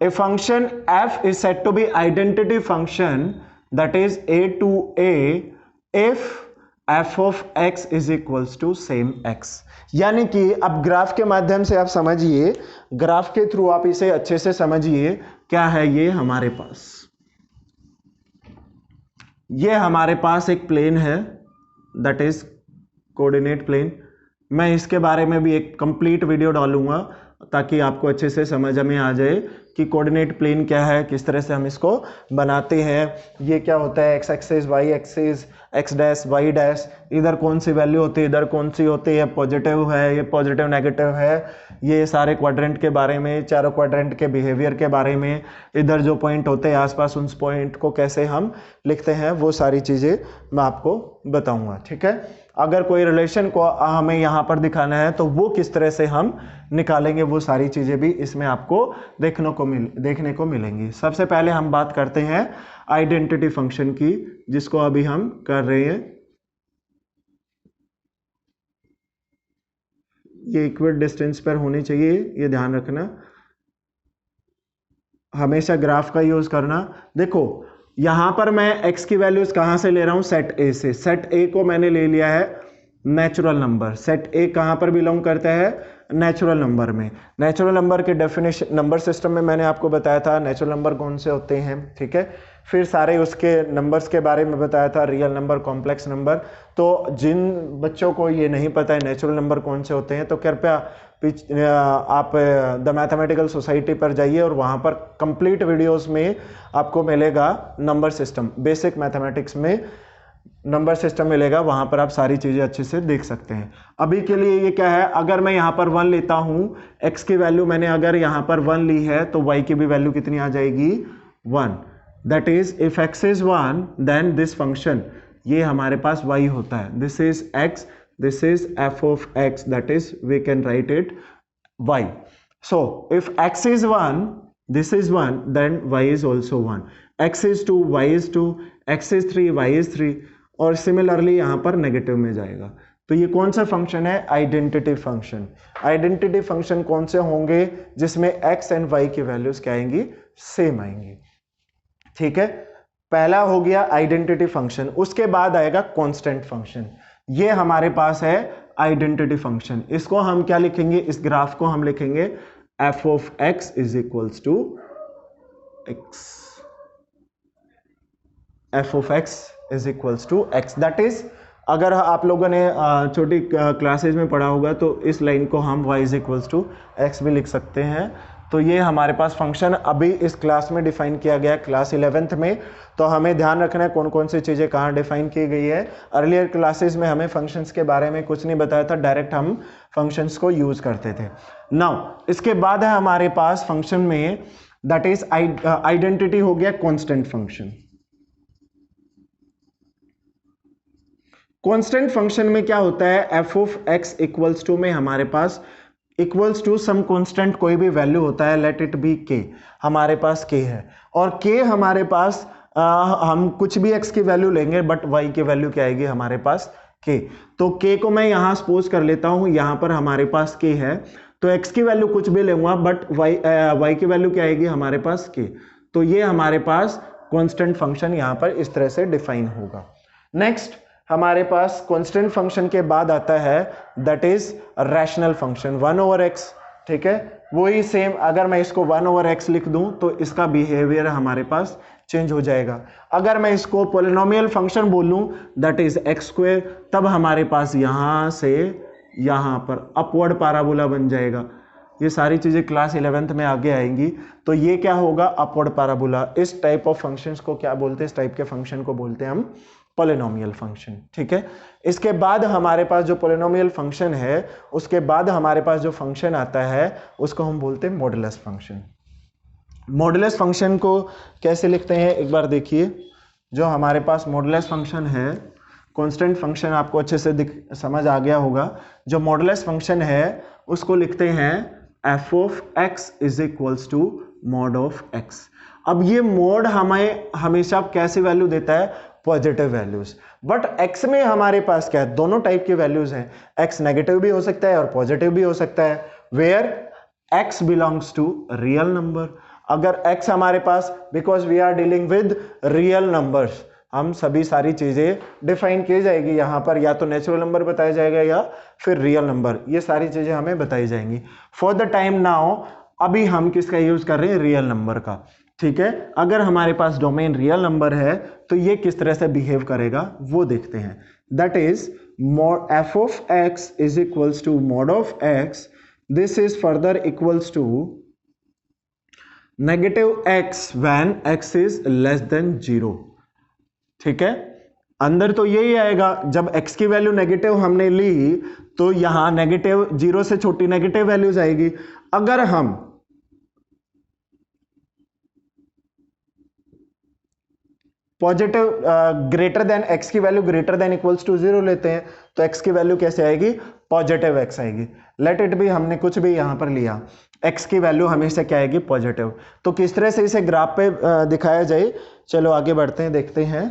a function f is said to be identity function, that is a to a if f of x is equals to same x। यानी कि अब ग्राफ के माध्यम से आप समझिए, ग्राफ के थ्रू आप इसे अच्छे से समझिए। क्या है ये हमारे पास, ये हमारे पास एक प्लेन है, दैट इज कोऑर्डिनेट प्लेन। मैं इसके बारे में भी एक कंप्लीट वीडियो डालूंगा ताकि आपको अच्छे से समझ में आ जाए कि कोऑर्डिनेट प्लेन क्या है, किस तरह से हम इसको बनाते हैं, ये क्या होता है, X axis, Y axis, X dash, Y dash, इधर कौन सी वैल्यू होती है, इधर कौन सी होती है, पॉजिटिव है, ये पॉजिटिव नेगेटिव है, ये सारे क्वाड्रेंट के बारे में, चारों क्वाड्रेंट के बिहेवियर के बारे में, इधर जो पॉइंट होते हैं आसपास उन पॉइंट को कैसे हम लिखते हैं, वो सारी चीज़ें मैं आपको बताऊंगा। ठीक है, अगर कोई रिलेशन को हमें यहाँ पर दिखाना है तो वो किस तरह से हम निकालेंगे, वो सारी चीज़ें भी इसमें आपको देखने को मिलेंगी। सबसे पहले हम बात करते हैं आइडेंटिटी फंक्शन की, जिसको अभी हम कर रहे हैं। ये इक्वल डिस्टेंस पर होनी चाहिए, ये ध्यान रखना, हमेशा ग्राफ का यूज करना। देखो यहां पर मैं x की वैल्यूज कहां से ले रहा हूं, सेट A से। सेट A को मैंने ले लिया है नेचुरल नंबर। सेट A कहां पर बिलोंग करता है, नेचुरल नंबर में। नेचुरल नंबर के डेफिनेशन नंबर सिस्टम में मैंने आपको बताया था नेचुरल नंबर कौन से होते हैं। ठीक है, फिर सारे उसके नंबर्स के बारे में बताया था, रियल नंबर, कॉम्प्लेक्स नंबर। तो जिन बच्चों को ये नहीं पता है नेचुरल नंबर कौन से होते हैं, तो कृपया आप द मैथमेटिकल सोसाइटी पर जाइए और वहाँ पर कंप्लीट वीडियोस में आपको मिलेगा नंबर सिस्टम, बेसिक मैथमेटिक्स में नंबर सिस्टम मिलेगा, वहाँ पर आप सारी चीज़ें अच्छे से देख सकते हैं। अभी के लिए ये क्या है, अगर मैं यहाँ पर 1 लेता हूँ, x की वैल्यू मैंने अगर यहाँ पर 1 ली है तो y की भी वैल्यू कितनी आ जाएगी, 1। That is if x is 1 then this function, ये हमारे पास y होता है, this is x, this is f of x, that is we can write it y. So if x is 1, this is 1, then y is also 1, x is 2, y is 2, x is 3, y is 3, और सिमिलरली यहाँ पर नेगेटिव में जाएगा। तो ये कौन सा फंक्शन है, आइडेंटिटी फंक्शन। आइडेंटिटी फंक्शन कौन से होंगे, जिसमें x एंड y की वैल्यूज क्या आएंगी, सेम आएंगी। ठीक है, पहला हो गया आइडेंटिटी फंक्शन। उसके बाद आएगा कांस्टेंट फंक्शन। ये हमारे पास है आइडेंटिटी फंक्शन। इसको हम क्या लिखेंगे, इस ग्राफ को हम लिखेंगे f of x is equals to x, f of x is equals to x, that is अगर आप लोगों ने छोटी क्लासेज में पढ़ा होगा तो इस लाइन को हम y is equals to X भी लिख सकते हैं। तो ये हमारे पास फंक्शन अभी इस क्लास में डिफाइन किया गया है, क्लास 11th में। तो हमें ध्यान रखना है कौन कौन सी चीज़ें कहाँ डिफाइन की गई है। अर्लियर क्लासेस में हमें फंक्शंस के बारे में कुछ नहीं बताया था, डायरेक्ट हम फंक्शंस को यूज करते थे। नाउ इसके बाद है हमारे पास फंक्शन में, दैट इज आइडेंटिटी हो गया कांस्टेंट फंक्शन। कांस्टेंट फंक्शन में क्या होता है, F of X equals to में हमारे पास इक्वल्स टू सम कांस्टेंट कोई भी वैल्यू होता है, लेट इट बी के। हमारे पास के है और के हमारे पास हम कुछ भी x की वैल्यू लेंगे बट y की वैल्यू क्या आएगी हमारे पास k। तो k को मैं यहां सपोज कर लेता हूं, यहां पर हमारे पास k है तो x की वैल्यू कुछ भी लूंगा बट y की वैल्यू क्या आएगी हमारे पास k। तो ये हमारे पास कांस्टेंट फंक्शन यहां पर इस तरह से डिफाइन होगा। नेक्स्ट हमारे पास कांस्टेंट फंक्शन के बाद आता है that is rational function 1 over x। ठीक है, वही सेम, अगर मैं इसको 1 ओवर x लिख दूं तो इसका बिहेवियर हमारे पास चेंज हो जाएगा। अगर मैं इसको पोलिनोमियल फंक्शन बोलूं दैट इज एक्स स्क्वायर, तब हमारे पास यहां से यहां पर अपवर्ड पैराबोला बन जाएगा। ये सारी चीजें क्लास 11th में आगे आएंगी। तो ये क्या होगा, अपवर्ड पैराबोला। इस टाइप ऑफ फंक्शंस को क्या बोलते हैं, इस टाइप के फंक्शन को बोलते हैं हम पोलिनोमियल फंक्शन। ठीक है, इसके बाद हमारे पास जो पोलिनोमियल फंक्शन है उसके बाद हमारे पास जो फंक्शन आता है उसको हम बोलते हैं मॉडुलस फंक्शन। मॉडुलस फंक्शन को कैसे लिखते हैं एक बार देखिए। जो हमारे पास मॉडुलस फंक्शन है, कांस्टेंट फंक्शन आपको अच्छे से समझ आ गया होगा। जो मॉडुलस फंक्शन है उसको लिखते हैं F of X is equals to mod of X. अब ये मॉड हमें हमेशा कैसी वैल्यू देता है, पॉजिटिव वैल्यूज। बट x में हमारे पास क्या है, दोनों टाइप के वैल्यूज हैं। x नेगेटिव भी हो सकता है और पॉजिटिव भी हो सकता है, where x belongs to real number. अगर x हमारे पास, because we are dealing with real numbers, हम सभी सारी चीजें डिफाइन की जाएगी यहाँ पर, या तो नेचुरल नंबर बताया जाएगा या फिर रियल नंबर, ये सारी चीजें हमें बताई जाएंगी। फॉर द टाइम नाउ अभी हम किसका यूज कर रहे हैं, रियल नंबर का। ठीक है, अगर हमारे पास डोमेन रियल नंबर है तो ये किस तरह से बिहेव करेगा वो देखते हैं। That is F of X is equals to mod of X, this is further equals to negative X when X is less than 0। ठीक है, अंदर तो यही आएगा, जब x की वैल्यू नेगेटिव हमने ली तो यहां नेगेटिव 0 से छोटी नेगेटिव वैल्यूज आएगी। अगर हम पॉजिटिव ग्रेटर देन x की value greater than equals to 0 लेते हैं तो x की वैल्यू कैसे आएगी, पॉजिटिव x आएगी। लेट इट भी, हमने कुछ भी यहां पर लिया, x की वैल्यू हमेशा क्या आएगी, पॉजिटिव। तो किस तरह से इसे ग्राफ पे दिखाया जाए, चलो आगे बढ़ते हैं, देखते हैं।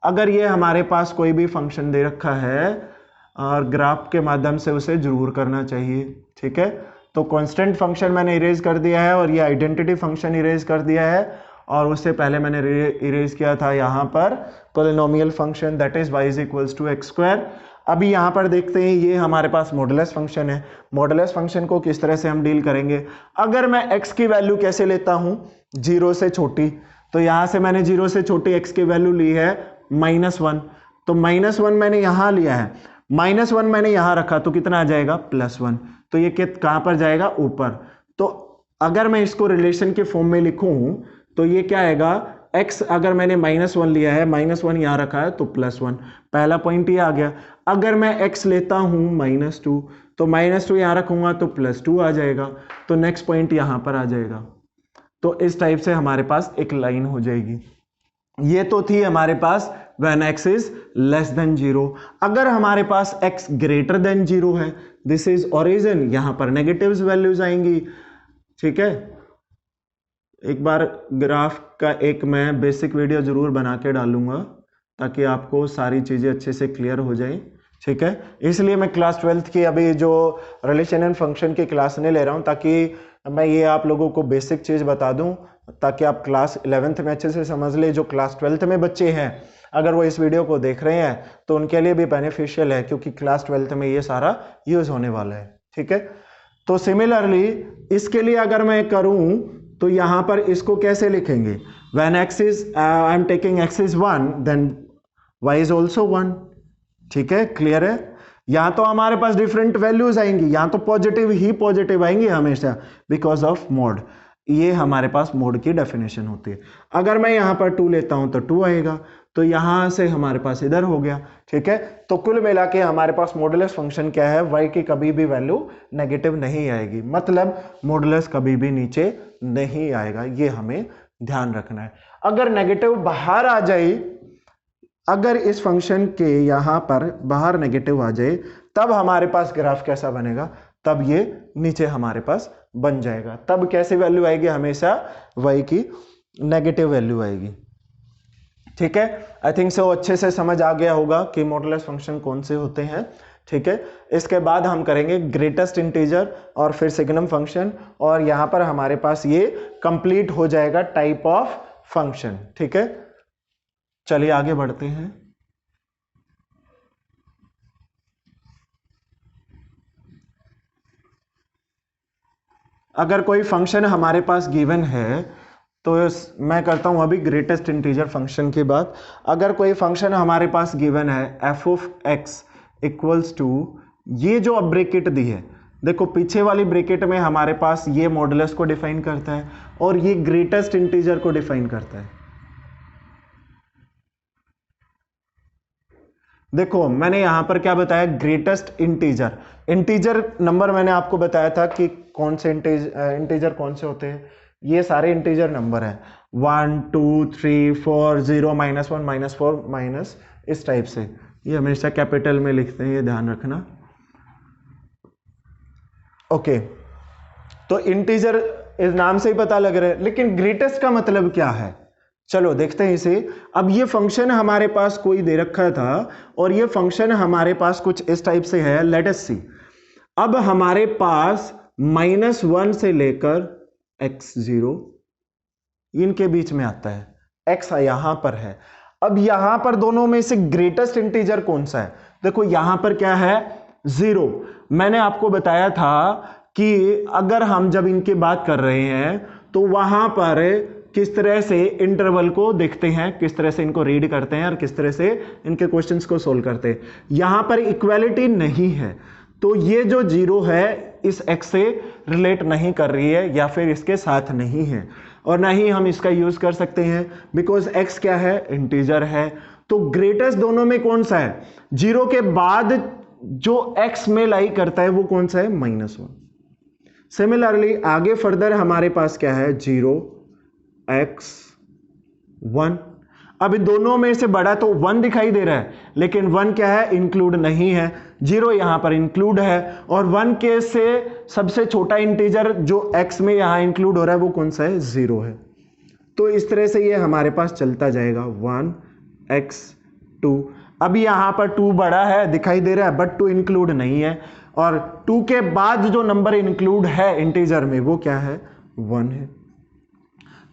अगर ये हमारे पास कोई भी फंक्शन दे रखा है और ग्राफ के माध्यम से उसे जरूर करना चाहिए। ठीक है, तो कांस्टेंट फंक्शन मैंने इरेज कर दिया है और ये आइडेंटिटी फंक्शन इरेज कर दिया है, और उससे पहले मैंने इरेज किया था यहाँ पर polynomial function that is y is equals to X square. अभी यहाँ पर देखते हैं ये हमारे पास मॉडुलस फंक्शन है। मॉडुलस फंक्शन को किस तरह से हम डील करेंगे, अगर मैं x की वैल्यू कैसे लेता हूँ, 0 से छोटी, तो यहाँ से मैंने 0 से छोटी x की वैल्यू ली है -1, तो -1 मैंने यहाँ लिया है, -1 मैंने यहाँ रखा तो कितना आ जाएगा, +1। तो ये कहाँ पर जाएगा, ऊपर। तो अगर मैं इसको रिलेशन के फॉर्म में लिखूं तो ये क्या आएगा, x अगर मैंने -1 लिया है, -1 यहाँ रखा है तो +1, पहला पॉइंट ये आ गया। अगर मैं x लेता हूँ -2, तो -2 यहाँ रखूंगा तो +2 आ जाएगा, तो नेक्स्ट पॉइंट यहाँ पर आ जाएगा। तो इस टाइप से हमारे पास एक लाइन हो जाएगी। ये तो थी हमारे पास when x is less than 0। अगर हमारे पास x greater than 0 है, दिस इज ओरिजिन, यहां पर नेगेटिव्स वैल्यूज आएंगी। ठीक है, एक बार ग्राफ का एक मैं बेसिक वीडियो जरूर बना के डालूंगा ताकि आपको सारी चीजें अच्छे से क्लियर हो जाए। ठीक है, इसलिए मैं क्लास 12th की अभी जो रिलेशन एंड फंक्शन की क्लास नहीं ले रहा हूं, ताकि मैं ये आप लोगों को बेसिक चीज बता दूं ताकि आप क्लास 11th में अच्छे से समझ ले। जो क्लास 12th में बच्चे हैं अगर वो इस वीडियो को देख रहे हैं तो उनके लिए भी बेनिफिशियल है, क्योंकि क्लास 12th में ये सारा यूज होने वाला है। ठीक है, तो सिमिलरली इसके लिए अगर मैं करूं तो यहां पर इसको कैसे लिखेंगे, when x is I am taking x is 1 then y is also 1। ठीक है, क्लियर है। यहां तो हमारे पास डिफरेंट वैल्यूज आएंगी, यहां तो पॉजिटिव ही पॉजिटिव आएंगी हमेशा बिकॉज ऑफ मोड। ये हमारे पास मोड की डेफिनेशन होती है। अगर मैं यहां पर 2 लेता हूं तो 2 आएगा, तो यहां से हमारे पास इधर हो गया। ठीक है, तो कुल मिला के हमारे पास मॉडुलस फंक्शन क्या है, y की कभी भी वैल्यू नेगेटिव नहीं आएगी, मतलब मॉडुलस कभी भी नीचे नहीं आएगा, ये हमें ध्यान रखना है। अगर नेगेटिव बाहर आ जाए, अगर इस फंक्शन के यहां पर बाहर नेगेटिव आ जाए, तब हमारे पास ग्राफ कैसा बनेगा, तब ये नीचे हमारे पास बन जाएगा। तब कैसी वैल्यू आएगी, हमेशा y की नेगेटिव वैल्यू आएगी। ठीक है, आई थिंक सो अच्छे से समझ आ गया होगा कि मॉडुलस फंक्शन कौन से होते हैं। ठीक है, इसके बाद हम करेंगे ग्रेटेस्ट इंटीजर और फिर सिग्नम फंक्शन, और यहां पर हमारे पास ये कंप्लीट हो जाएगा टाइप ऑफ फंक्शन। ठीक है, चलिए आगे बढ़ते हैं। अगर कोई फंक्शन हमारे पास गिवन है, तो मैं करता हूं अभी ग्रेटेस्ट इंटीजर फंक्शन की बात। अगर कोई फंक्शन हमारे पास गिवन है f of x equals to, ये जो अब ब्रैकेट दी है, देखो पीछे वाली ब्रैकेट में हमारे पास ये मॉडुलस को डिफाइन करता है और ये ग्रेटेस्ट इंटीजर को डिफाइन करता है। देखो मैंने यहां पर क्या बताया, ग्रेटेस्ट इंटीजर, इंटीजर नंबर मैंने आपको बताया था कि कौन से इंटीजर कौन से होते हैं, ये सारे इंटीजर नंबर हैं 1 2 3 4 0 -1 -4 माइनस, इस टाइप से। ये हमेशा कैपिटल में लिखते हैं, ये ध्यान रखना। ओके, तो इंटीजर इस नाम से ही पता लग रहा है, लेकिन ग्रेटेस्ट का मतलब क्या है, चलो देखते हैं इसे। अब ये फंक्शन हमारे पास कोई दे रखा था और ये फंक्शन हमारे पास कुछ इस टाइप से है, लेट अस सी। अब हमारे पास -1 से लेकर x0 इनके बीच में आता है, x यहां पर है। अब यहां पर दोनों में से ग्रेटेस्ट इंटीजर कौन सा है, देखो यहां पर क्या है, 0। मैंने आपको बताया था कि अगर हम जब इनकी बात कर रहे हैं तो वहां पर किस तरह से इंटरवल को देखते हैं, किस तरह से इनको रीड करते हैं और किस तरह से इनके क्वेश्चंस को सोल्व करते हैं। यहां पर इक्वालिटी नहीं है, तो ये जो 0 है इस x से रिलेट नहीं कर रही है या फिर इसके साथ नहीं है, और ना ही हम इसका यूज कर सकते हैं बिकॉज x क्या है, इंटीजर है। तो ग्रेटेस्ट दोनों में कौन सा है, 0 के बाद जो x में लाई करता है वो कौन सा है, -1। सिमिलरली आगे फर्दर हमारे पास क्या है, 0 x 1। अब इन दोनों में से बड़ा तो 1 दिखाई दे रहा है, लेकिन 1 क्या है, इंक्लूड नहीं है, 0 यहां पर इंक्लूड है, और 1 के से सबसे छोटा इंटीजर जो x में यहां इंक्लूड हो रहा है वो कौन सा है, 0 है। तो इस तरह से ये हमारे पास चलता जाएगा 1 x 2। अब यहां पर 2 बड़ा है दिखाई दे रहा है, बट 2 इंक्लूड नहीं है, और 2 के बाद जो नंबर इंक्लूड है इंटीजर में वो क्या है, 1 है।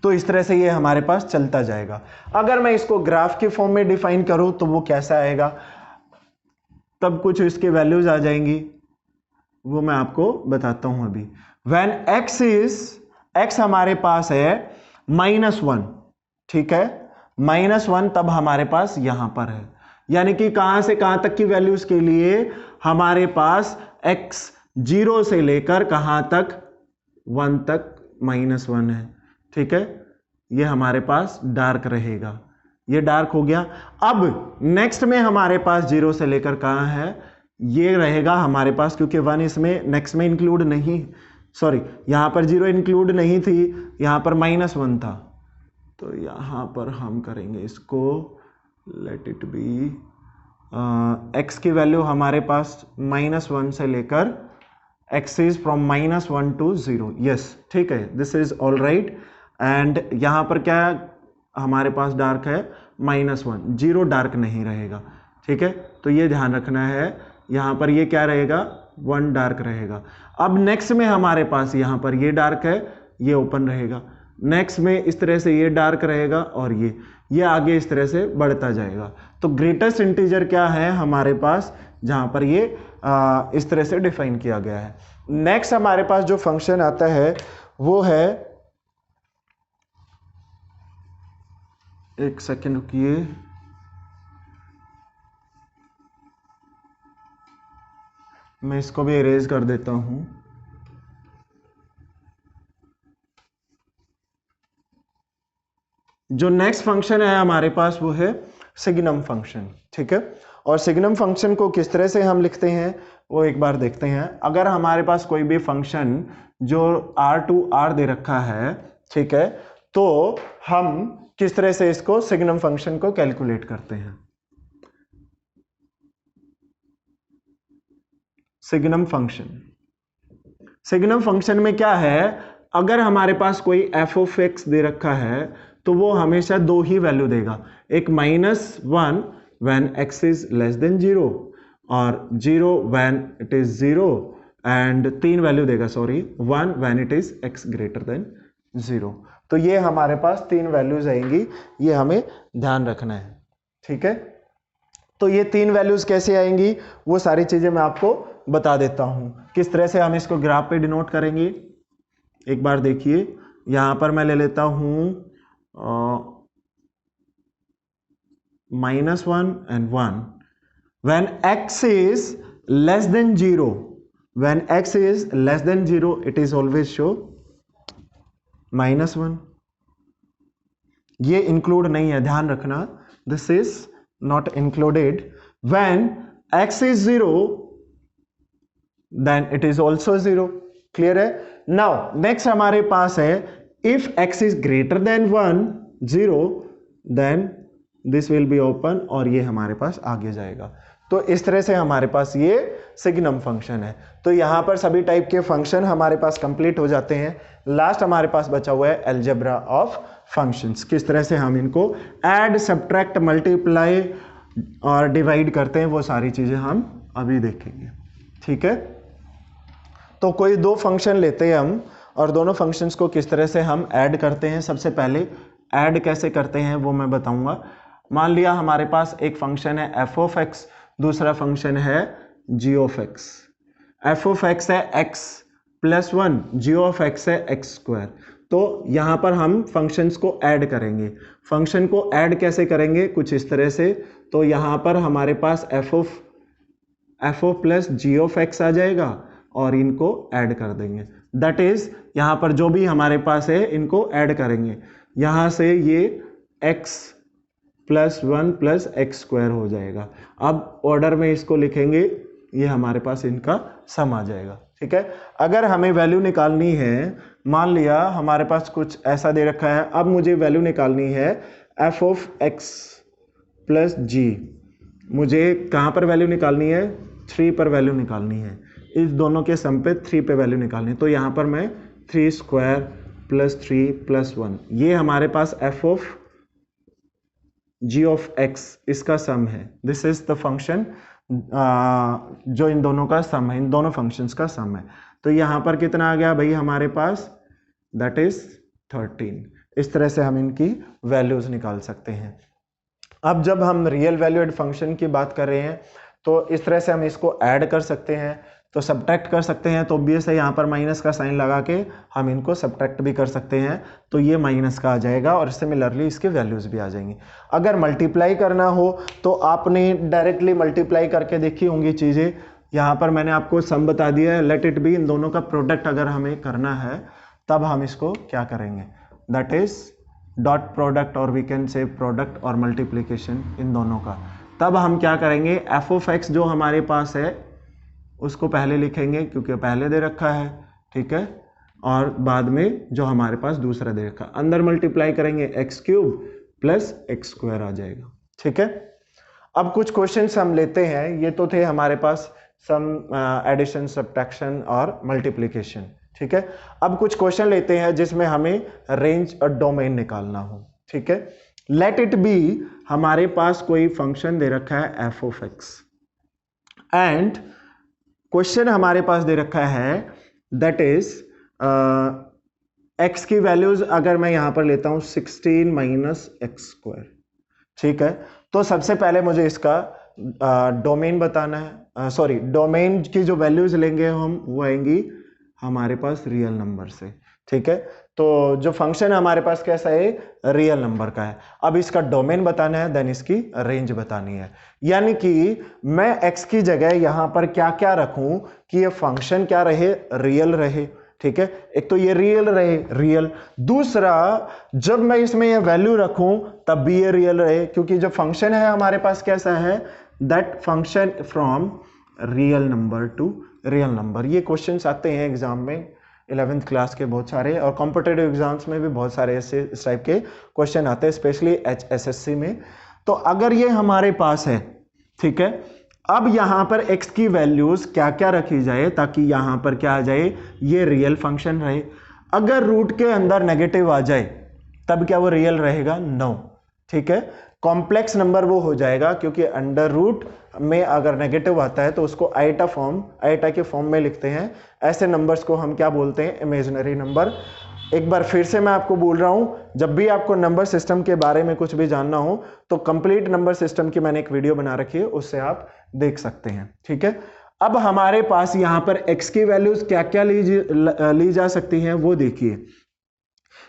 तो इस तरह से ये हमारे पास चलता जाएगा। अगर मैं इसको ग्राफ के फॉर्म में डिफाइन करूं तो वो कैसा आएगा, तब कुछ इसके वैल्यूज आ जाएंगी, वो मैं आपको बताता हूं अभी। व्हेन x हमारे पास है -1, ठीक है, -1, तब हमारे पास यहां पर है, यानी कि कहां से कहां तक की वैल्यूज के लिए हमारे पास x 0 से लेकर कहां तक, 1 तक -1 है। ठीक है, ये हमारे पास डार्क रहेगा, ये डार्क हो गया। अब नेक्स्ट में हमारे पास 0 से लेकर कहां है, ये रहेगा हमारे पास, क्योंकि 1 इसमें नेक्स्ट में इंक्लूड नहीं, सॉरी यहां पर 0 इंक्लूड नहीं थी, यहां पर -1 था, तो यहां पर हम करेंगे इसको, लेट इट बी x की वैल्यू हमारे पास -1 से लेकर x is from -1 to 0, yes ठीक है, this is all right. And यहां पर क्या हमारे पास डार्क है, -1, 0 डार्क नहीं रहेगा। ठीक है, तो ये ध्यान रखना है, यहां पर ये क्या रहेगा, 1 डार्क रहेगा। अब नेक्स्ट में हमारे पास यहां पर ये डार्क है, ये ओपन रहेगा, नेक्स्ट में इस तरह से ये डार्क रहेगा, और ये आगे इस तरह से बढ़ता जाएगा। तो ग्रेटेस्ट इंटीजर क्या है हमारे पास, जहां पर ये इस तरह से डिफाइन किया गया है। नेक्स्ट हमारे पास जो फंक्शन आता है वो है, एक सेकेंड रुकिए, मैं इसको भी इरेज कर देता हूं। जो नेक्स्ट फंक्शन है हमारे पास वो है सिग्नम फंक्शन, ठीक है। और सिग्नम फंक्शन को किस तरह से हम लिखते हैं वो एक बार देखते हैं। अगर हमारे पास कोई भी फंक्शन जो R दे रखा है, ठीक है, तो हम किस तरह से इसको सिग्नम फंक्शन को कैलकुलेट करते हैं। सिग्नम फंक्शन में क्या है, अगर हमारे पास कोई f ऑफ x दे रखा है तो वो हमेशा दो ही वैल्यू देगा, एक -1 when x is less than 0 और 0 when it is 0 and 3 value देगा, 1 when it is x greater than 0। तो ये हमारे पास 3 वैल्यूज आएंगी, ये हमें ध्यान रखना है, ठीक है। तो ये 3 वैल्यूज कैसे आएंगी वो सारी चीजें मैं आपको बता देता हूं। किस तरह से हम इसको ग्राफ पे डिनोट करेंगे, एक बार देखिए। यहां पर मैं ले लेता हूं -1 and 1 when x is less than 0, when x is less than 0 it is always show -1। ये इंक्लूड नहीं है, ध्यान रखना, this is not included. when x is 0 then it is also 0, clear है। नाउ नेक्स्ट हमारे पास है if x is greater than 1 0 then this will be open, और ये हमारे पास आगे जाएगा। तो इस तरह से हमारे पास ये सिग्नम फंक्शन है। तो यहां पर सभी टाइप के फंक्शन हमारे पास कंप्लीट हो जाते हैं। लास्ट हमारे पास बचा हुआ है अलजेब्रा ऑफ फंक्शंस। किस तरह से हम इनको ऐड, सब्ट्रैक्ट, मल्टीप्लाई और डिवाइड करते हैं वो सारी चीजें हम अभी देखेंगे, ठीक है। तो कोई दो फंक्शन लेते हैं हम और दोनों फंक्शंस को किस तरह से हम ऐड करते हैं। सबसे पहले ऐड कैसे करते हैं वो मैं बताऊंगा। मान लिया हमारे पास एक फंक्शन है f ऑफ x, दूसरा फंक्शन है g of x। f of x है x plus 1, g of x है x स्क्वायर। तो यहां पर हम फंक्शंस को ऐड करेंगे। फंक्शन को ऐड कैसे करेंगे, कुछ इस तरह से। तो यहां पर हमारे पास f of plus g of x आ जाएगा और इनको ऐड कर देंगे। दैट इज यहां पर जो भी हमारे पास है इनको ऐड करेंगे। यहां से ये x plus 1 plus x square हो जाएगा। अब ऑर्डर में इसको लिखेंगे, ये हमारे पास इनका सम आ जाएगा, ठीक है। अगर हमें वैल्यू निकालनी है, मान लिया हमारे पास कुछ ऐसा दे रखा है, अब मुझे वैल्यू निकालनी है f of x plus g। मुझे कहाँ पर वैल्यू निकालनी है, 3 पर वैल्यू निकालनी है। इस दोनों के सम पे 3 पे वैल्यू निकालनी है। तो यहाँ पर मैं 3 स्क्वायर प्लस 3 प्लस 1, ये हमारे पास f of g of x इसका सम है। दिस इज द फंक्शन जो इन दोनों का सम है, इन दोनों फंक्शंस का सम है। तो यहाँ पर कितना आ गया भाई हमारे पास, दैट इज 13। इस तरह से हम इनकी वैल्यूज निकाल सकते हैं। अब जब हम रियल वैल्यूड फंक्शन की बात कर रहे हैं तो इस तरह से हम इसको ऐड कर सकते हैं, तो सब्ट्रैक्ट कर सकते हैं। तो ऑब्वियस है यहाँ पर माइनस का साइन लगा के हम इनको सब्ट्रैक्ट भी कर सकते हैं, तो ये माइनस का आ जाएगा और सिमिलरली इसके वैल्यूज भी आ जाएंगी। अगर मल्टीप्लाई करना हो तो आपने डायरेक्टली मल्टीप्लाई करके देखी होंगी चीज़ें। यहाँ पर मैंने आपको सम बता दिया है, लेट इट बी, इन दोनों का प्रोडक्ट अगर हमें करना है तब हम इसको क्या करेंगे, दैट इज डॉट प्रोडक्ट, और वी कैन से प्रोडक्ट और मल्टीप्लीकेशन इन दोनों का। तब हम क्या करेंगे, f ऑफ x जो हमारे पास है उसको पहले लिखेंगे क्योंकि पहले दे रखा है, ठीक है, और बाद में जो हमारे पास दूसरा दे रखा, अंदर मल्टीप्लाई करेंगे x cube plus x square आ जाएगा, ठीक है। अब कुछ क्वेश्चंस हम लेते हैं। ये तो थे हमारे पास सम, एडिशन, सब्ट्रैक्शन और मल्टीप्लिकेशन, ठीक है। अब कुछ क्वेश्चन लेते हैं जिसमें हमें रेंज और डोमेन निकालना हो, ठीक है। लेट इट बी हमारे पास कोई फंक्शन दे रखा है f of x and question हमारे पास दे रखा है दैट इज x की वैल्यूज अगर मैं यहां पर लेता हूं 16 माइनस एक्स स्क्वायर, ठीक है। तो सबसे पहले मुझे इसका डोमेन बताना है, सॉरी डोमेन की जो वैल्यूज लेंगे हम वो आएंगी हमारे पास रियल नंबर से, ठीक है। तो जो फंक्शन हमारे पास कैसा है, रियल नंबर का है। अब इसका डोमेन बताना है, देन इसकी रेंज बतानी है। यानी कि मैं x की जगह यहां पर क्या क्या रखूं कि ये फंक्शन क्या रहे, रियल रहे। ठीक है, एक तो ये रियल रहे, रियल। दूसरा, जब मैं इसमें ये वैल्यू रखूं तब भी ये रियल रहे, क्योंकि जो फंक्शन है हमारे पास कैसा है, that function from real number two real number. ये क्वेश्चंस आते हैं एग्जाम में 11th क्लास के बहुत सारे, और कॉम्पिटेटिव एग्जाम्स में भी बहुत सारे ऐसे इस टाइप के क्वेश्चन आते हैं, स्पेशली HSSC में। तो अगर ये हमारे पास है, ठीक है, अब यहां पर x की वैल्यूज क्या क्या रखी जाए ताकि यहां पर क्या आ जाए, ये रियल फंक्शन रहे। अगर रूट के अंदर नेगेटिव आ जाए तब क्या वो रियल रहेगा, नो। ठीक है, कॉम्प्लेक्स नंबर वो हो जाएगा, क्योंकि अंडर रूट में अगर नेगेटिव आता है तो उसको आइटा के फॉर्म में लिखते हैं। ऐसे नंबर्स को हम क्या बोलते हैं, इमेजिनरी नंबर। एक बार फिर से मैं आपको बोल रहा हूं, जब भी आपको नंबर सिस्टम के बारे में कुछ भी जानना हो तो कंप्लीट नंबर सिस्टम की मैंने एक वीडियो बना रखी है, उससे आप देख सकते हैं। ठीक है, अब हमारे पास यहां पर x की वैल्यूज क्या क्या ली जा सकती हैं वो देखिए।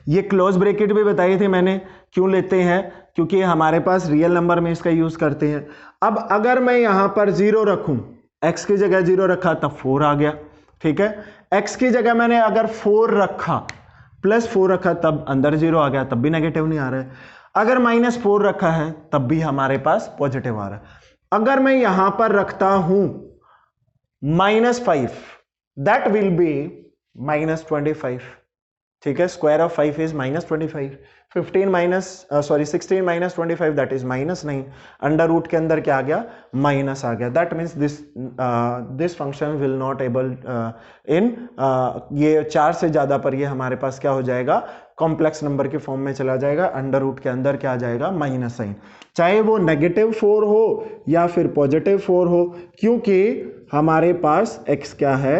ये क्लोज ब्रैकेट भी बताई थी मैंने, क्यों लेते हैं, क्योंकि हमारे पास रियल नंबर में इसका यूज करते हैं। अब अगर मैं यहां पर 0 रखूं, x की जगह 0 रखा तब 4 आ गया। ठीक है, x की जगह मैंने अगर 4 रखा, +4 रखा तब अंदर 0 आ गया, तब भी नेगेटिव नहीं आ रहा है। अगर -4 रखा है तब भी हमारे पास पॉजिटिव आ रहा है। अगर मैं यहां पर रखता हूं -5, दैट विल बी -25। ठीक है, square of 5 is -25। 16 minus 25 that is -9। Under root के अंदर क्या आ गया, माइनस आ गया। That means this function will not able in, ये 4 से ज्यादा पर ये हमारे पास क्या हो जाएगा, कॉम्प्लेक्स नंबर के फॉर्म में चला जाएगा। अंडर रूट के अंदर क्या आ जाएगा, माइनस साइन, चाहे वो -4 हो या फिर +4 हो, क्योंकि हमारे पास x क्या है,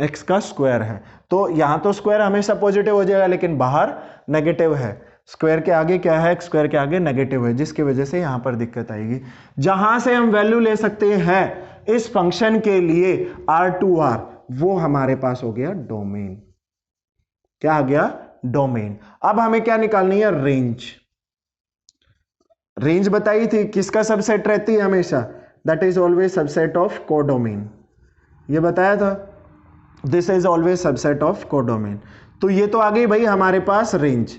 x का स्क्वायर है। तो यहां तो स्क्वायर हमेशा पॉजिटिव हो जाएगा, लेकिन बाहर नेगेटिव है। स्क्वायर के आगे क्या है, स्क्वायर के आगे नेगेटिव है, जिसकी वजह से यहां पर दिक्कत आएगी। जहां से हम वैल्यू ले सकते हैं इस फंक्शन के लिए R2R, वो हमारे पास हो गया डोमेन। क्या आ गया, डोमेन। अब हमें क्या निकालनी है, रेंज। रेंज बताई थी किसका सबसेट रहती है हमेशा, that is always subset of codomain. ये बताया था, this is always subset of codomain. तो ये तो आ गई भाई हमारे पास रेंज,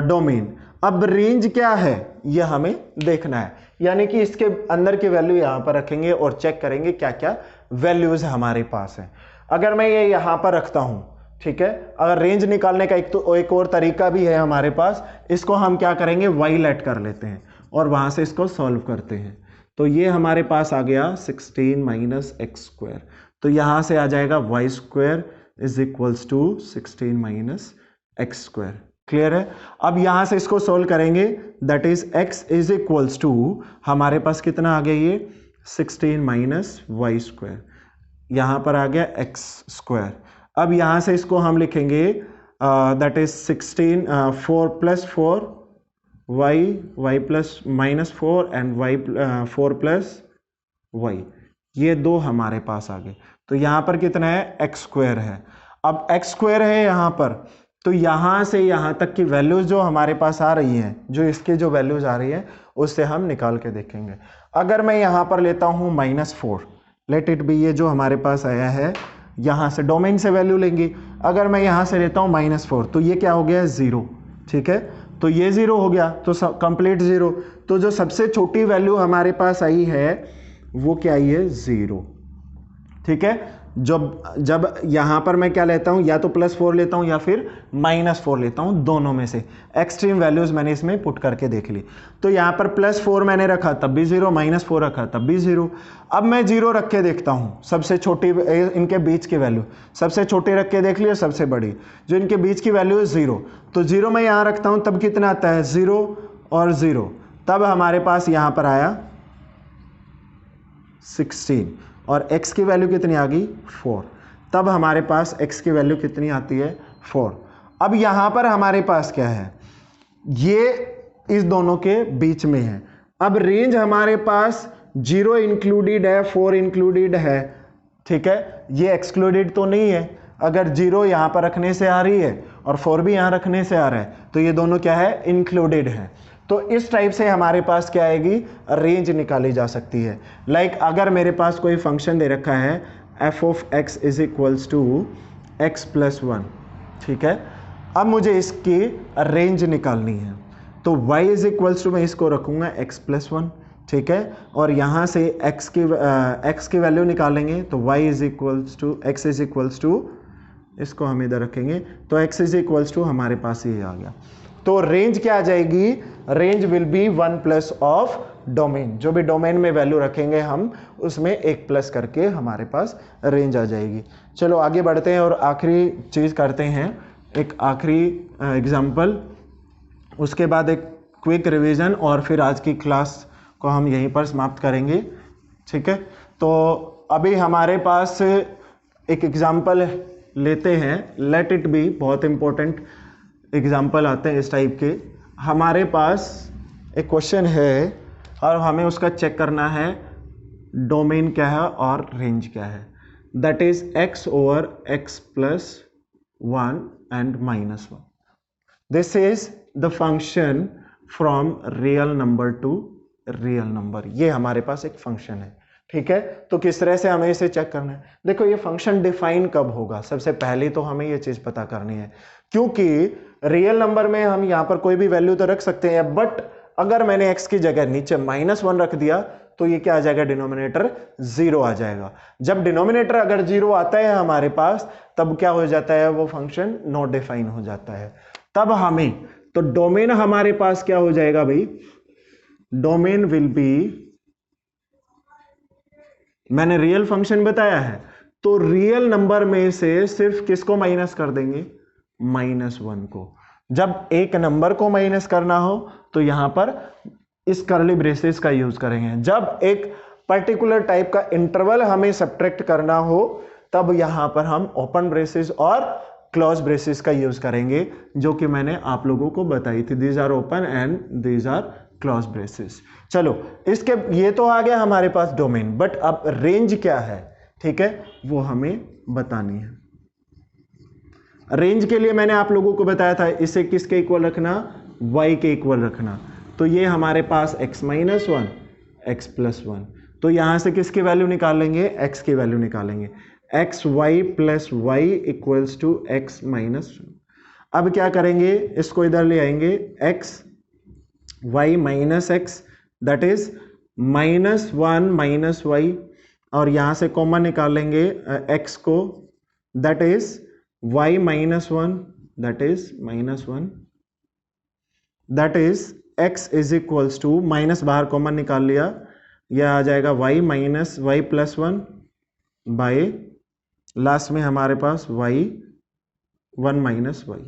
डोमेन। अब रेंज क्या है ये हमें देखना है, यानी कि इसके अंदर की वैल्यू यहां पर रखेंगे और चेक करेंगे क्या क्या वैल्यूज हमारे पास है। अगर मैं ये यहां पर रखता हूं, ठीक है, अगर रेंज निकालने का एक और तरीका भी है हमारे पास, इसको हम क्या करेंगे, y लेट कर लेते हैं और वहां से इसको सॉल्व करते हैं। तो ये हमारे पास आ गया 16 - x²। तो यहां से आ जाएगा y² is equals to 16 - x²। Clear है। अब यहां से इसको सोल्व करेंगे, that is x is equals to, हमारे पास कितना आ गया, ये 16 - y²। यहां पर आ गया x²। अब यहां से इसको हम लिखेंगे, that is 16 4 + 4 y plus -4 and y 4 + y, ये दो हमारे पास आ गए। तो यहां पर कितना है, x² है। अब x² है यहां पर, तो यहां से यहां तक की वैल्यूज जो हमारे पास आ रही हैं, जो इसके जो वैल्यूज आ रही है उससे हम निकाल के देखेंगे। अगर मैं यहां पर लेता हूं -4, लेट इट बी, ये जो हमारे पास आया है यहां से डोमेन से वैल्यू लेंगे। अगर मैं यहां से लेता हूं -4, तो ये क्या हो गया, 0। ठीक है, तो ये 0 हो गया, तो कंप्लीट 0। तो जो सबसे छोटी वैल्यू हमारे पास आई है वो क्या आई है, 0। ठीक है, जब यहां पर मैं क्या लेता हूं, या तो +4 लेता हूं या फिर -4 लेता हूं, दोनों में से एक्सट्रीम वैल्यूज मैंने इसमें पुट करके देख ली। तो यहां पर +4 मैंने रखा तब भी 0, -4 रखा तब भी 0। अब मैं 0 रख के देखता हूं, सबसे छोटी इनके बीच की वैल्यू, सबसे छोटी रख के देख ली और सबसे बड़ी, जो इनके बीच की वैल्यू है 0। तो 0 मैं यहां रखता हूं तब कितना आता है, 0 और 0, तब हमारे पास यहां पर आया 16, और x की वैल्यू कितनी आ गई, 4। तब हमारे पास x की वैल्यू कितनी आती है, 4। अब यहां पर हमारे पास क्या है, ये इस दोनों के बीच में है। अब रेंज हमारे पास 0 इंक्लूडेड है, 4 इंक्लूडेड है। ठीक है, ये एक्सक्लूडेड तो नहीं है, अगर 0 यहाँ पर रखने से आ रही है और 4 भी यहाँ रखने से आ रहा है तो ये दोनों क्या है, इंक्लूडेड है। तो इस टाइप से हमारे पास क्या आएगी, रेंज निकाली जा सकती है। लाइक अगर मेरे पास कोई फंक्शन दे रखा है f of x is equals to x plus 1, ठीक है, अब मुझे इसकी रेंज निकालनी है तो y इज इक्वल्स टू, मैं इसको रखूंगा x प्लस 1, ठीक है, और यहाँ से x की वैल्यू निकालेंगे तो y is equals to, x is equals to, इसको हम इधर रखेंगे तो x इज इक्वल्स टू हमारे पास ये आ गया। तो रेंज क्या आ जाएगी, range will be 1 plus of domain, जो भी डोमेन में वैल्यू रखेंगे हम उसमें एक प्लस करके हमारे पास रेंज आ जाएगी। चलो आगे बढ़ते हैं और आखिरी चीज़ करते हैं, एक आखिरी एग्जाम्पल, उसके बाद एक क्विक रिवीजन और फिर आज की क्लास को हम यहीं पर समाप्त करेंगे, ठीक है। तो अभी हमारे पास एक एग्जाम्पल लेते हैं, लेट इट बी, बहुत इंपॉर्टेंट एग्जाम्पल आते हैं इस टाइप के। हमारे पास एक क्वेश्चन है और हमें उसका चेक करना है डोमेन क्या है और रेंज क्या है, that is x over x plus 1 and minus 1। This is the function from real number two real number, ये हमारे पास एक फंक्शन है, ठीक है। तो किस तरह से हमें इसे चेक करना है, देखो ये फंक्शन डिफाइन कब होगा, सबसे पहले तो हमें ये चीज पता करनी है, क्योंकि रियल नंबर में हम यहाँ पर कोई भी वैल्यू तो रख सकते हैं, बट अगर मैंने x की जगह नीचे -1 रख दिया तो ये क्या आ जाएगा, डिनोमिनेटर 0 आ जाएगा। जब डिनोमिनेटर अगर 0 आता है हमारे पास तब क्या हो जाता है, वो फंक्शन नॉट डिफाइन हो जाता है। तब हमें, तो डोमेन हमारे पास क्या हो जाएगा भाई, डोमेन विल बी, मैंने रियल फंक्शन बताया है तो रियल नंबर में से सिर्फ किसको माइनस कर देंगे, -1 को। जब एक नंबर को माइनस करना हो तो यहां पर इस कर्ली ब्रेसेस का यूज करेंगे। जब एक पर्टिकुलर टाइप का इंटरवल हमें सब्ट्रैक्ट करना हो तब यहां पर हम ओपन ब्रेसेस और क्लोज ब्रेसेस का यूज करेंगे, जो कि मैंने आप लोगों को बताई थी, these are open and these are close braces. चलो इसके, ये तो आ गया हमारे पास डोमेन, बट अब रेंज क्या है, ठीक है, वो हमें बतानी है। रेंज के लिए मैंने आप लोगों को बताया था इसे किसके इक्वल रखना, y के इक्वल रखना। तो ये हमारे पास x माइनस 1, x प्लस 1, तो यहां से किसकी वैल्यू निकालेंगे, x की वैल्यू निकालेंगे, x y plus y equals to x minus 1। अब क्या करेंगे, इसको इधर ले आएंगे, x y minus x, that is -1 minus y, और यहां से कॉमन निकालेंगे x को, that is y minus 1, that is -1, that is x is equals to, minus बाहर कॉमन निकाल लिया, यह आ जाएगा y minus y plus 1 by last में हमारे पास y 1 माइनस y।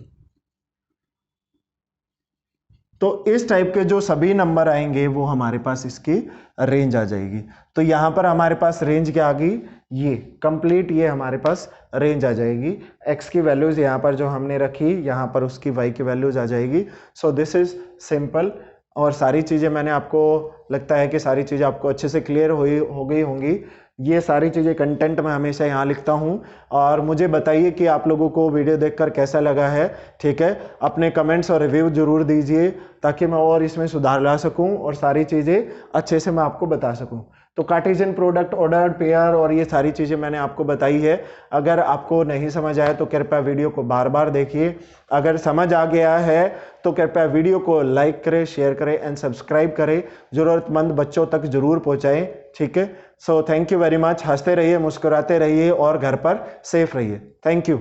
तो इस टाइप के जो सभी नंबर आएंगे वो हमारे पास इसकी रेंज आ जाएगी। तो यहां पर हमारे पास रेंज क्या आ गई, ये कंप्लीट, ये हमारे पास रेंज आ जाएगी। x की वैल्यूज यहां पर जो हमने रखी, यहां पर उसकी y की वैल्यूज आ जाएगी। सो दिस इज सिंपल, और सारी चीजें मैंने आपको, लगता है कि सारी चीजें आपको अच्छे से क्लियर हो गई होंगी। ये सारी चीज़ें कंटेंट मैं हमेशा यहाँ लिखता हूँ, और मुझे बताइए कि आप लोगों को वीडियो देखकर कैसा लगा है, ठीक है। अपने कमेंट्स और रिव्यू जरूर दीजिए ताकि मैं और इसमें सुधार ला सकूँ और सारी चीज़ें अच्छे से मैं आपको बता सकूँ। तो कार्टेशियन प्रोडक्ट, ऑर्डर, पेयर और ये सारी चीज़ें मैंने आपको बताई है। अगर आपको नहीं समझ आया तो कृपया वीडियो को बार बार देखिए। अगर समझ आ गया है तो कृपया वीडियो को लाइक करें, शेयर करें एंड सब्सक्राइब करें, ज़रूरतमंद बच्चों तक जरूर पहुँचाएँ, ठीक है। So thank you very much. हंसते रहिए, मुस्कुराते रहिए और घर पर सेफ रहिए। Thank you.